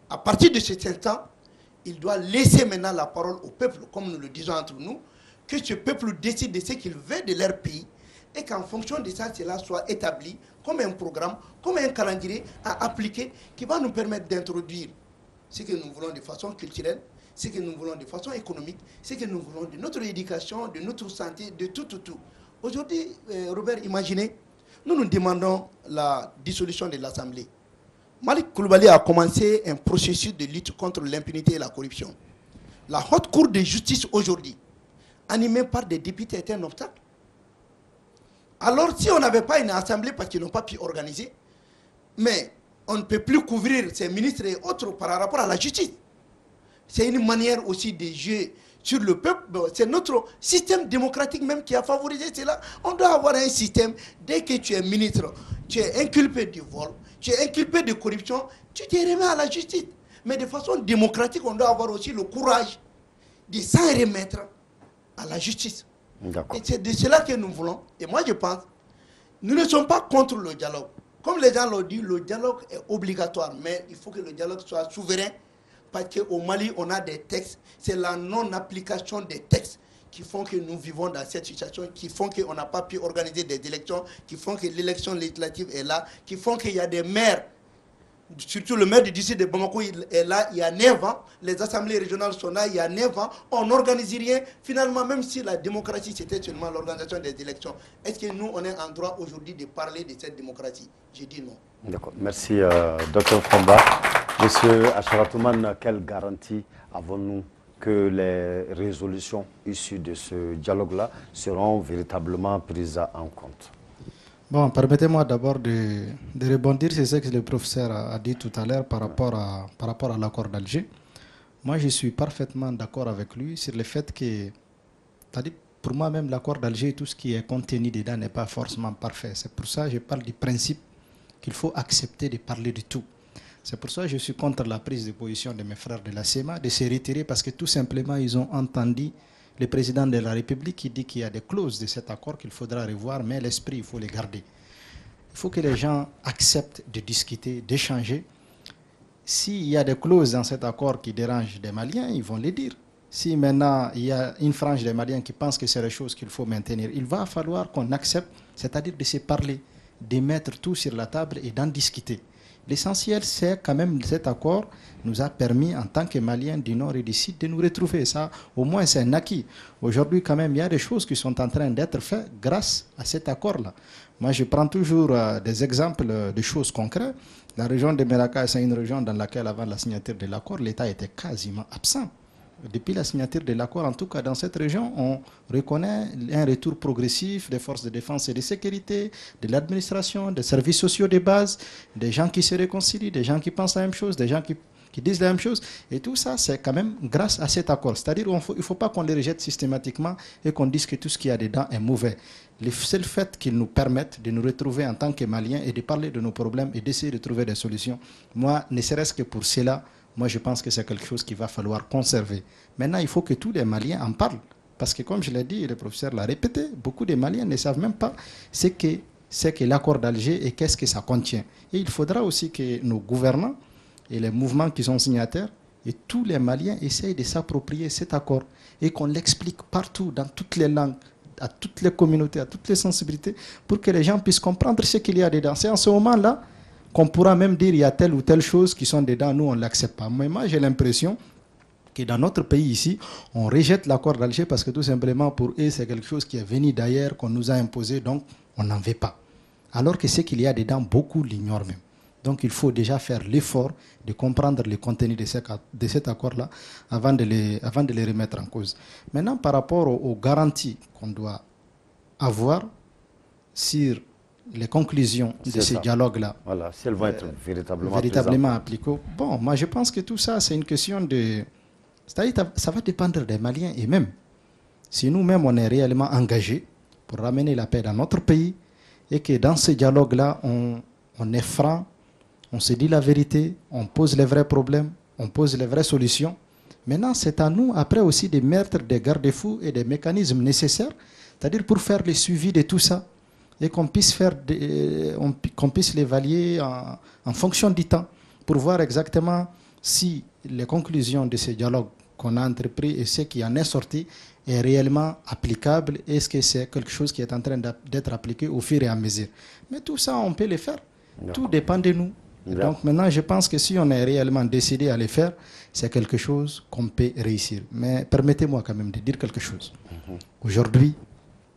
À partir de cet instant, il doit laisser maintenant la parole au peuple, comme nous le disons entre nous, que ce peuple décide de ce qu'il veut de leur pays et qu'en fonction de ça, cela soit établi comme un programme, comme un calendrier à appliquer qui va nous permettre d'introduire ce que nous voulons de façon culturelle, ce que nous voulons de façon économique, ce que nous voulons de notre éducation, de notre santé, de tout. Aujourd'hui, Robert, imaginez, nous demandons la dissolution de l'Assemblée. Malik Koulibaly a commencé un processus de lutte contre l'impunité et la corruption. La haute cour de justice aujourd'hui, animée par des députés, est un obstacle. Alors si on n'avait pas une assemblée parce qu'ils n'ont pas pu organiser, mais on ne peut plus couvrir ces ministres et autres par rapport à la justice. C'est une manière aussi de jouer sur le peuple. C'est notre système démocratique même qui a favorisé cela. On doit avoir un système, dès que tu es ministre, tu es inculpé du vol, tu es inculpé de corruption, tu te remets à la justice. Mais de façon démocratique, on doit avoir aussi le courage de s'en remettre à la justice. Et c'est de cela que nous voulons. Et moi je pense, nous ne sommes pas contre le dialogue. Comme les gens l'ont dit, le dialogue est obligatoire, mais il faut que le dialogue soit souverain, parce qu'au Mali, on a des textes, c'est la non-application des textes qui font que nous vivons dans cette situation, qui font qu'on n'a pas pu organiser des élections, qui font que l'élection législative est là, qui font qu'il y a des maires, surtout le maire du district de Bamako est là, il y a 9 ans, les assemblées régionales sont là, il y a 9 ans, on n'organise rien. Finalement, même si la démocratie c'était seulement l'organisation des élections, est-ce que nous, on est en droit aujourd'hui de parler de cette démocratie? J'ai dit non. D'accord, merci Dr Fomba. Monsieur Acharatouman, quelle garantie avons-nous que les résolutions issues de ce dialogue-là seront véritablement prises en compte? Bon, permettez-moi d'abord de rebondir sur ce que le professeur a dit tout à l'heure par rapport à l'accord d'Alger. Moi, je suis parfaitement d'accord avec lui sur le fait que, c'est-à-dire pour moi même, l'accord d'Alger, tout ce qui est contenu dedans n'est pas forcément parfait. C'est pour ça que je parle du principe qu'il faut accepter de parler de tout. C'est pour ça que je suis contre la prise de position de mes frères de la CEMA, de se retirer parce que tout simplement, ils ont entendu le président de la République qui dit qu'il y a des clauses de cet accord qu'il faudra revoir, mais l'esprit, il faut les garder. Il faut que les gens acceptent de discuter, d'échanger. S'il y a des clauses dans cet accord qui dérangent des Maliens, ils vont les dire. Si maintenant il y a une frange des Maliens qui pense que c'est des choses qu'il faut maintenir, il va falloir qu'on accepte, c'est-à-dire de se parler, de mettre tout sur la table et d'en discuter. L'essentiel, c'est quand même cet accord nous a permis, en tant que Maliens du Nord et du Sud, de nous retrouver. Ça, au moins, c'est un acquis. Aujourd'hui, quand même, il y a des choses qui sont en train d'être faites grâce à cet accord-là. Moi, je prends toujours des exemples de choses concrètes. La région de Meraka, c'est une région dans laquelle, avant la signature de l'accord, l'État était quasiment absent. Depuis la signature de l'accord, en tout cas dans cette région, on reconnaît un retour progressif des forces de défense et de sécurité, de l'administration, des services sociaux de base, des gens qui se réconcilient, des gens qui pensent la même chose, des gens qui disent la même chose. Et tout ça, c'est quand même grâce à cet accord. C'est-à-dire qu'il ne faut pas qu'on les rejette systématiquement et qu'on dise que tout ce qu'il y a dedans est mauvais. Le seul fait qu'ils nous permettent de nous retrouver en tant que Maliens et de parler de nos problèmes et d'essayer de trouver des solutions, moi, ne serait-ce que pour cela, moi, je pense que c'est quelque chose qu'il va falloir conserver. Maintenant, il faut que tous les Maliens en parlent. Parce que, comme je l'ai dit, le professeur l'a répété, beaucoup de Maliens ne savent même pas ce que l'accord d'Alger et qu'est-ce que ça contient. Et il faudra aussi que nos gouvernants et les mouvements qui sont signataires et tous les Maliens essayent de s'approprier cet accord et qu'on l'explique partout, dans toutes les langues, à toutes les communautés, à toutes les sensibilités, pour que les gens puissent comprendre ce qu'il y a dedans. C'est en ce moment-là qu'on pourra même dire il y a telle ou telle chose qui sont dedans, nous on ne l'accepte pas. Mais moi j'ai l'impression que dans notre pays ici, on rejette l'accord d'Alger parce que tout simplement pour eux c'est quelque chose qui est venu d'ailleurs, qu'on nous a imposé, donc on n'en veut pas. Alors que ce qu'il y a dedans, beaucoup l'ignorent même. Donc il faut déjà faire l'effort de comprendre le contenu de cet accord-là avant de les remettre en cause. Maintenant par rapport aux garanties qu'on doit avoir sur les conclusions de ces dialogues-là, voilà, si elles vont être véritablement appliquées. Bon, moi je pense que tout ça, c'est une question de... C'est-à-dire ça va dépendre des Maliens et même. Si nous-mêmes, on est réellement engagés pour ramener la paix dans notre pays et que dans ce dialogue-là, on est franc, on se dit la vérité, on pose les vrais problèmes, on pose les vraies solutions. Maintenant, c'est à nous, après aussi, de mettre des garde-fous et des mécanismes nécessaires, c'est-à-dire pour faire le suivi de tout ça, et qu'on puisse l'évaluer en fonction du temps pour voir exactement si les conclusions de ce dialogue qu'on a entrepris et ce qui en est sorti est réellement applicable. Est-ce que c'est quelque chose qui est en train d'être appliqué au fur et à mesure? Mais tout ça, on peut le faire. Tout dépend de nous. Donc maintenant, je pense que si on est réellement décidé à le faire, c'est quelque chose qu'on peut réussir. Mais permettez-moi quand même de dire quelque chose. Aujourd'hui,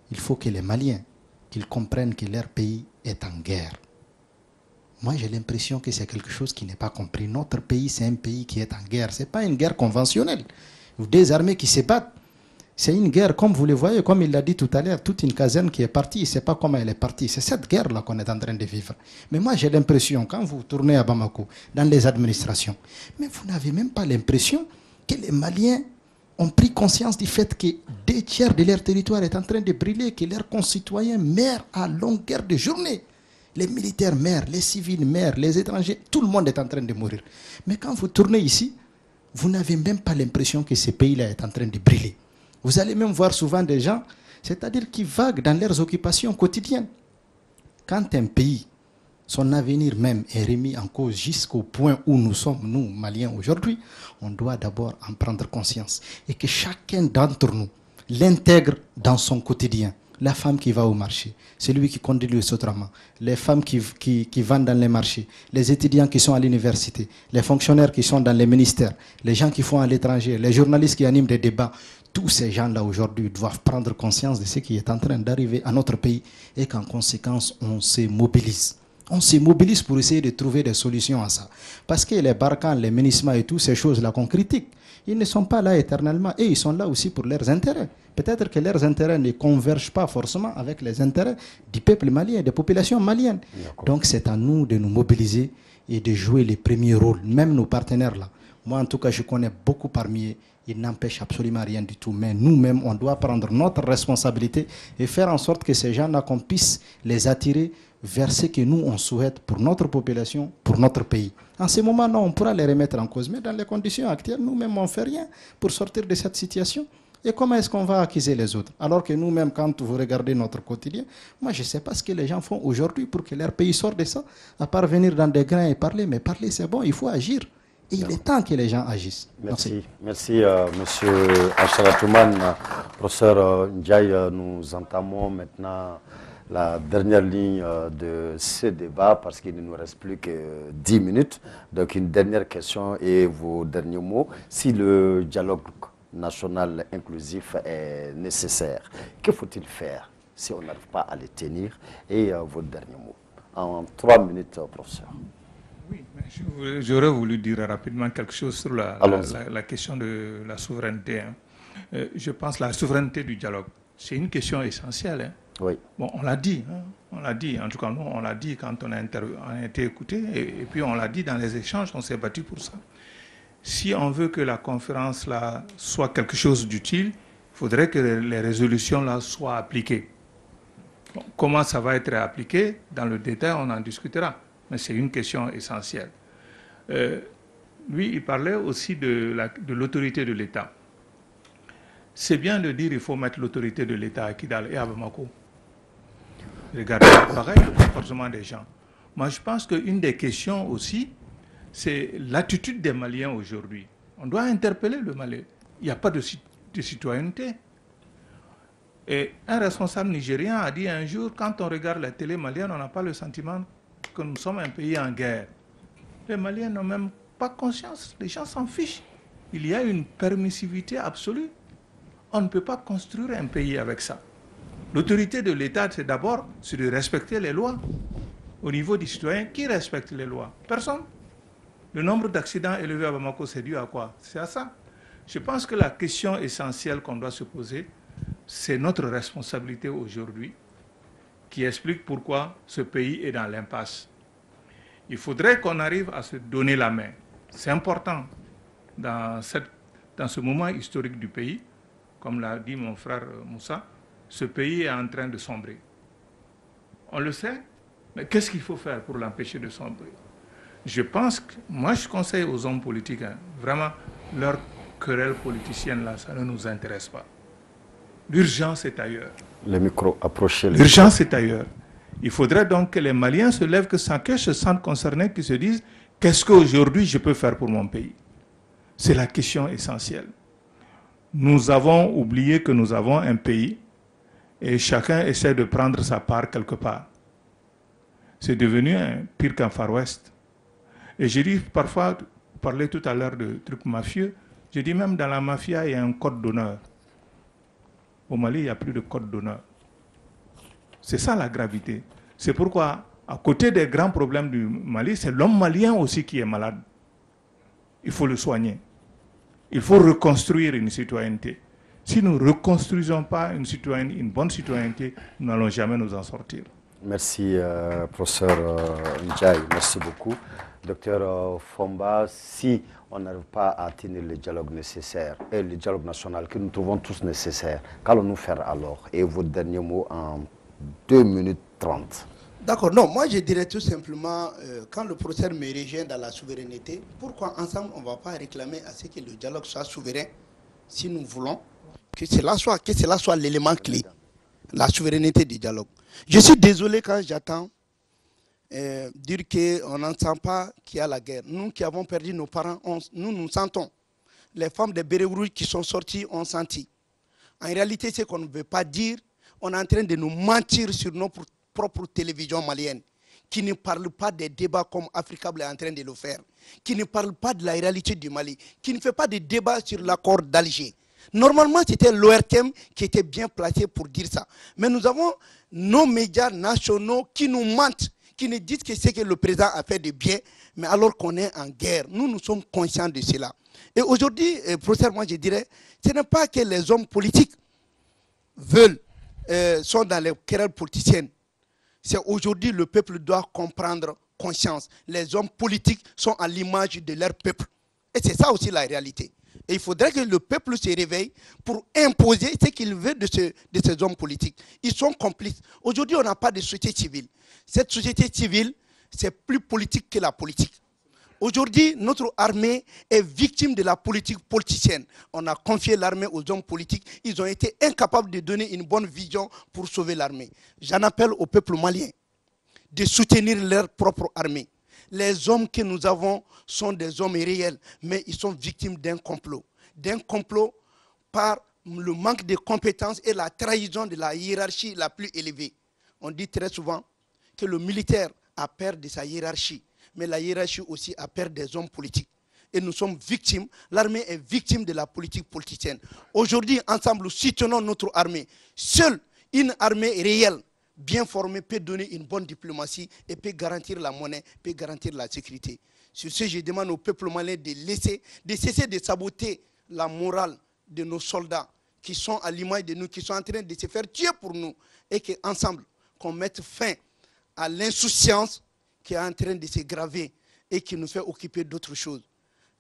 il faut que les Maliens qu'ils comprennent que leur pays est en guerre. Moi, j'ai l'impression que c'est quelque chose qui n'est pas compris. Notre pays, c'est un pays qui est en guerre. Ce n'est pas une guerre conventionnelle. Des armées qui se battent. C'est une guerre, comme vous le voyez, comme il l'a dit tout à l'heure, toute une caserne qui est partie. Il ne sait pas comment elle est partie. C'est cette guerre-là qu'on est en train de vivre. Mais moi, j'ai l'impression, quand vous tournez à Bamako, dans les administrations, mais vous n'avez même pas l'impression que les Maliens ont pris conscience du fait que 2/3 de leur territoire est en train de brûler, que leurs concitoyens meurent à longueur de journée. Les militaires meurent, les civils meurent, les étrangers, tout le monde est en train de mourir. Mais quand vous tournez ici, vous n'avez même pas l'impression que ce pays-là est en train de brûler. Vous allez même voir souvent des gens, c'est-à-dire qui vaguent dans leurs occupations quotidiennes. Quand un pays, son avenir même est remis en cause jusqu'au point où nous sommes, nous, Maliens, aujourd'hui, on doit d'abord en prendre conscience et que chacun d'entre nous l'intègre dans son quotidien. La femme qui va au marché, celui qui conduit le sotraman, les femmes qui vendent dans les marchés, les étudiants qui sont à l'université, les fonctionnaires qui sont dans les ministères, les gens qui font à l'étranger, les journalistes qui animent des débats. Tous ces gens-là aujourd'hui doivent prendre conscience de ce qui est en train d'arriver à notre pays et qu'en conséquence, on se mobilise. On se mobilise pour essayer de trouver des solutions à ça. Parce que les Barkhane, les MINUSMA et toutes ces choses-là qu'on critique, ils ne sont pas là éternellement et ils sont là aussi pour leurs intérêts. Peut-être que leurs intérêts ne convergent pas forcément avec les intérêts du peuple malien, des populations maliennes. Donc c'est à nous de nous mobiliser et de jouer les premiers rôles, même nos partenaires là. Moi en tout cas je connais beaucoup parmi eux, ils n'empêchent absolument rien du tout. Mais nous-mêmes on doit prendre notre responsabilité et faire en sorte que ces gens-là, qu'on puisse les attirer vers ce que nous on souhaite pour notre population, pour notre pays. En ce moment-là, on pourra les remettre en cause. Mais dans les conditions actuelles, nous-mêmes, on ne fait rien pour sortir de cette situation. Et comment est-ce qu'on va accuser les autres? Alors que nous-mêmes, quand vous regardez notre quotidien, moi, je ne sais pas ce que les gens font aujourd'hui pour que leur pays sorte de ça, à part venir dans des grains et parler. Mais parler, c'est bon, il faut agir. Et il est temps que les gens agissent. Merci. Merci, monsieur Acharatoumane. Professeur Ndiaye, nous entamons maintenant La dernière ligne de ce débat, parce qu'il ne nous reste plus que 10 minutes. Donc une dernière question et vos derniers mots. Si le dialogue national inclusif est nécessaire, que faut-il faire si on n'arrive pas à les tenir? Et vos derniers mots. En 3 minutes, professeur. Oui, mais j'aurais voulu dire rapidement quelque chose sur la question de la souveraineté. Je pense que la souveraineté du dialogue, c'est une question essentielle. Hein. Oui. Bon, on l'a dit, hein, on l'a dit, en tout cas nous, on l'a dit quand on a été écouté, et puis on l'a dit dans les échanges, on s'est battu pour ça. Si on veut que la conférence là soit quelque chose d'utile, il faudrait que les résolutions là soient appliquées. Bon, comment ça va être appliqué? Dans le détail, on en discutera, mais c'est une question essentielle. Lui, il parlait aussi de l'autorité de l'État. C'est bien de dire qu'il faut mettre l'autorité de l'État à Kidal et à Bamako. Regardez pareil le comportement des gens. Moi, je pense qu'une des questions aussi, c'est l'attitude des Maliens aujourd'hui. On doit interpeller le Mali. Il n'y a pas de citoyenneté. Et un responsable nigérien a dit un jour, quand on regarde la télé malienne, on n'a pas le sentiment que nous sommes un pays en guerre. Les Maliens n'ont même pas conscience, les gens s'en fichent. Il y a une permissivité absolue. On ne peut pas construire un pays avec ça. L'autorité de l'État, c'est d'abord de respecter les lois. Au niveau des citoyens, qui respecte les lois? Personne. Le nombre d'accidents élevés à Bamako, c'est dû à quoi? C'est à ça. Je pense que la question essentielle qu'on doit se poser, c'est notre responsabilité aujourd'hui qui explique pourquoi ce pays est dans l'impasse. Il faudrait qu'on arrive à se donner la main. C'est important dans ce moment historique du pays. Comme l'a dit mon frère Moussa, ce pays est en train de sombrer. On le sait, mais qu'est-ce qu'il faut faire pour l'empêcher de sombrer? Je pense que, moi je conseille aux hommes politiques, hein, vraiment, leur querelle politicienne là, ça ne nous intéresse pas. L'urgence est ailleurs. Le micro, approchez le L'urgence est ailleurs. Il faudrait donc que les Maliens se lèvent, que se sentent concernés, qu'ils se disent, qu'est-ce qu'aujourd'hui je peux faire pour mon pays? C'est la question essentielle. Nous avons oublié que nous avons un pays et chacun essaie de prendre sa part quelque part. C'est devenu pire qu'un Far West. Et j'ai dit parfois, parler tout à l'heure de trucs mafieux, j'ai dit même dans la mafia, il y a un code d'honneur. Au Mali, il n'y a plus de code d'honneur. C'est ça la gravité. C'est pourquoi, à côté des grands problèmes du Mali, c'est l'homme malien aussi qui est malade. Il faut le soigner. Il faut reconstruire une citoyenneté. Si nous ne reconstruisons pas une bonne citoyenneté, nous n'allons jamais nous en sortir. Merci, professeur Ndiaye. Merci beaucoup. Docteur Fomba, si on n'arrive pas à tenir le dialogue nécessaire et le dialogue national que nous trouvons tous nécessaire, qu'allons-nous faire alors? Et vos derniers mots en 2 minutes 30. D'accord, non, moi je dirais tout simplement, quand le professeur me rejoint dans la souveraineté, pourquoi ensemble on ne va pas réclamer à ce que le dialogue soit souverain si nous voulons que cela soit l'élément clé, la souveraineté du dialogue. Je suis désolé quand j'attends dire qu'on n'entend pas qu'il y a la guerre. Nous qui avons perdu nos parents, nous sentons. Les femmes des bérets rouges qui sont sorties ont senti. En réalité, ce qu'on ne veut pas dire, on est en train de nous mentir sur nos propre télévision malienne, qui ne parle pas des débats comme Africable est en train de le faire, qui ne parle pas de la réalité du Mali, qui ne fait pas de débat sur l'accord d'Alger. Normalement, c'était l'ORTM qui était bien placé pour dire ça. Mais nous avons nos médias nationaux qui nous mentent, qui nous disent que c'est que le président a fait de bien, mais alors qu'on est en guerre. Nous sommes conscients de cela. Et aujourd'hui, professeur, moi je dirais, ce n'est pas que les hommes politiques sont dans les querelles politiciennes. C'est aujourd'hui le peuple doit comprendre conscience. Les hommes politiques sont à l'image de leur peuple. Et c'est ça aussi la réalité. Et il faudrait que le peuple se réveille pour imposer ce qu'il veut de ces hommes politiques. Ils sont complices. Aujourd'hui, on n'a pas de société civile. Cette société civile, c'est plus politique que la politique. Aujourd'hui, notre armée est victime de la politique politicienne. On a confié l'armée aux hommes politiques. Ils ont été incapables de donner une bonne vision pour sauver l'armée. J'en appelle au peuple malien de soutenir leur propre armée. Les hommes que nous avons sont des hommes réels, mais ils sont victimes d'un complot. D'un complot par le manque de compétences et la trahison de la hiérarchie la plus élevée. On dit très souvent que le militaire a peur de sa hiérarchie, mais la hiérarchie aussi a peur des hommes politiques. Et nous sommes victimes, l'armée est victime de la politique politicienne. Aujourd'hui, ensemble, nous soutenons notre armée. Seule une armée réelle, bien formée, peut donner une bonne diplomatie et peut garantir la monnaie, peut garantir la sécurité. Sur ce, je demande au peuple malien de cesser de saboter la morale de nos soldats qui sont à l'image de nous, qui sont en train de se faire tuer pour nous, et qu'ensemble, qu'on mette fin à l'insouciance qui est en train de se graver et qui nous fait occuper d'autres choses.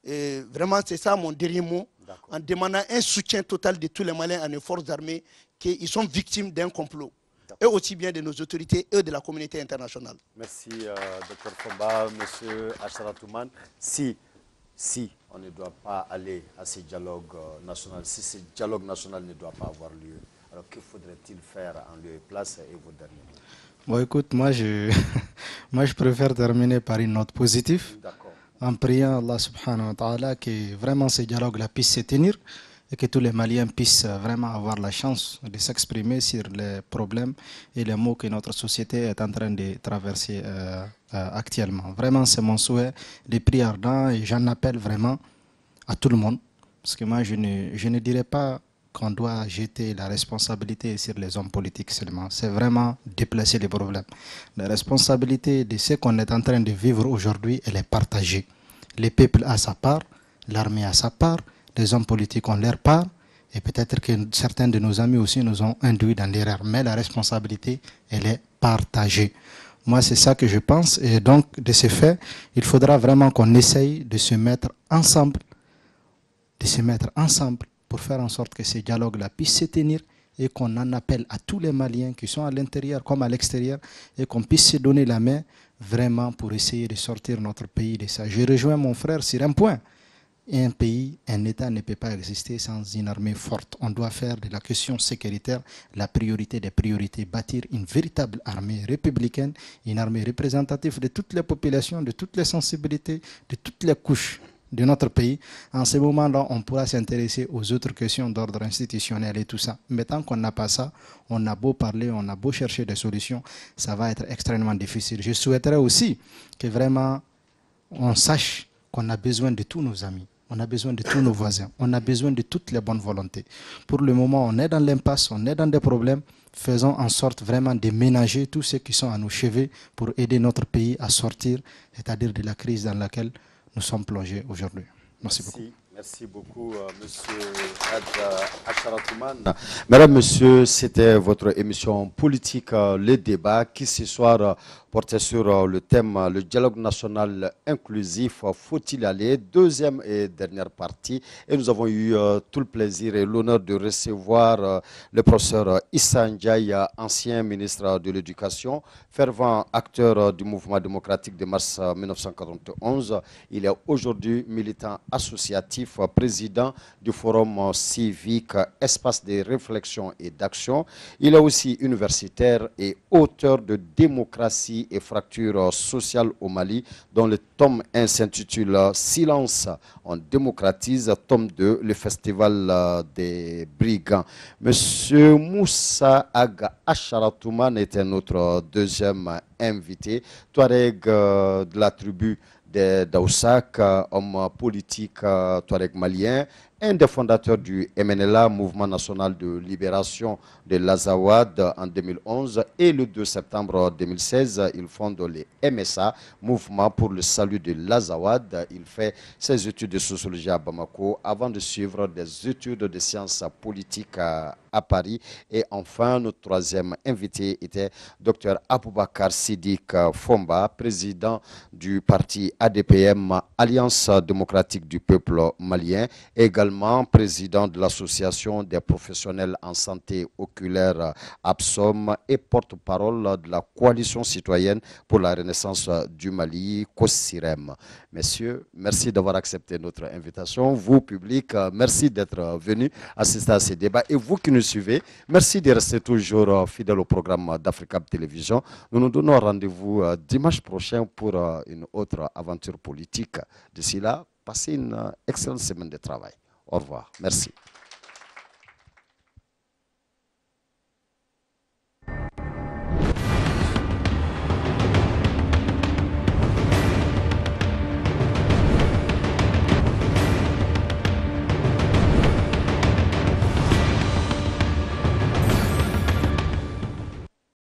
Et vraiment, c'est ça mon dernier mot, en demandant un soutien total de tous les Maliens à nos forces armées, qu'ils sont victimes d'un complot, et aussi bien de nos autorités et de la communauté internationale. Merci, Dr Fomba. Monsieur Acharatoumane, si on ne doit pas aller à ce dialogue national, si ce dialogue national ne doit pas avoir lieu, alors que faudrait-il faire en lieu et place, et vos derniers mots? Bon, écoute, moi je préfère terminer par une note positive, en priant Allah subhanahu wa ta'ala que vraiment ce dialogue-là puisse se tenir et que tous les Maliens puissent vraiment avoir la chance de s'exprimer sur les problèmes et les maux que notre société est en train de traverser actuellement. Vraiment, c'est mon souhait, des prières ardents, et j'en appelle vraiment à tout le monde, parce que moi je ne dirais pas qu'on doit jeter la responsabilité sur les hommes politiques seulement. C'est vraiment déplacer les problèmes. La responsabilité de ce qu'on est en train de vivre aujourd'hui, elle est partagée. Les peuples à sa part, l'armée à sa part, les hommes politiques ont leur part, et peut-être que certains de nos amis aussi nous ont induits dans l'erreur. Mais la responsabilité, elle est partagée. Moi, c'est ça que je pense. Et donc, de ce fait, il faudra vraiment qu'on essaye de se mettre ensemble, pour faire en sorte que ces dialogues-là puissent se tenir, et qu'on en appelle à tous les Maliens qui sont à l'intérieur comme à l'extérieur, et qu'on puisse se donner la main vraiment pour essayer de sortir notre pays de ça. Je rejoins mon frère sur un point. Un pays, un État ne peut pas exister sans une armée forte. On doit faire de la question sécuritaire la priorité des priorités, bâtir une véritable armée républicaine, une armée représentative de toutes les populations, de toutes les sensibilités, de toutes les couches de notre pays. En ce moment-là, on pourra s'intéresser aux autres questions d'ordre institutionnel et tout ça. Mais tant qu'on n'a pas ça, on a beau parler, on a beau chercher des solutions, ça va être extrêmement difficile. Je souhaiterais aussi que vraiment on sache qu'on a besoin de tous nos amis, on a besoin de tous nos voisins, on a besoin de toutes les bonnes volontés. Pour le moment, on est dans l'impasse, on est dans des problèmes. Faisons en sorte vraiment de ménager tous ceux qui sont à nos cheveux pour aider notre pays à sortir, c'est-à-dire de la crise dans laquelle nous sommes plongés aujourd'hui. Merci beaucoup. Merci beaucoup, monsieur Acharatoumane. Mesdames, messieurs, c'était votre émission politique, le débat, qui ce soir portait sur le thème le dialogue national inclusif. Faut-il aller? Deuxième et dernière partie. Et nous avons eu tout le plaisir et l'honneur de recevoir le professeur Issa Ndiaye, ancien ministre de l'Éducation, fervent acteur du mouvement démocratique de mars 1991. Il est aujourd'hui militant associatif, président du forum civique Espace de réflexion et d'action. Il est aussi universitaire et auteur de Démocratie et fracture sociale au Mali, dont le tome 1 s'intitule Silence, on démocratise, tome 2, le festival des brigands. Monsieur Moussa Aga Acharatoumane était notre deuxième invité, Touareg de la tribu de Daoussak, homme politique Touareg malien, un des fondateurs du MNLA, Mouvement national de libération de l'Azawad, en 2011, et le 2 septembre 2016, il fonde le MSA, Mouvement pour le salut de l'Azawad. Il fait ses études de sociologie à Bamako avant de suivre des études de sciences politiques à Paris. Et enfin, notre troisième invité était Dr Aboubakar Sidik Fomba, président du parti ADPM, Alliance démocratique du peuple malien, également président de l'association des professionnels en santé oculaire APSOM et porte-parole de la coalition citoyenne pour la renaissance du Mali, COSIREM. Messieurs, merci d'avoir accepté notre invitation. Vous, public, merci d'être venus assister à ces débats. Et vous qui nous suivez, merci de rester toujours fidèles au programme d'Africa Télévision. Nous nous donnons rendez-vous dimanche prochain pour une autre aventure politique. D'ici là, passez une excellente semaine de travail. Au revoir. Merci.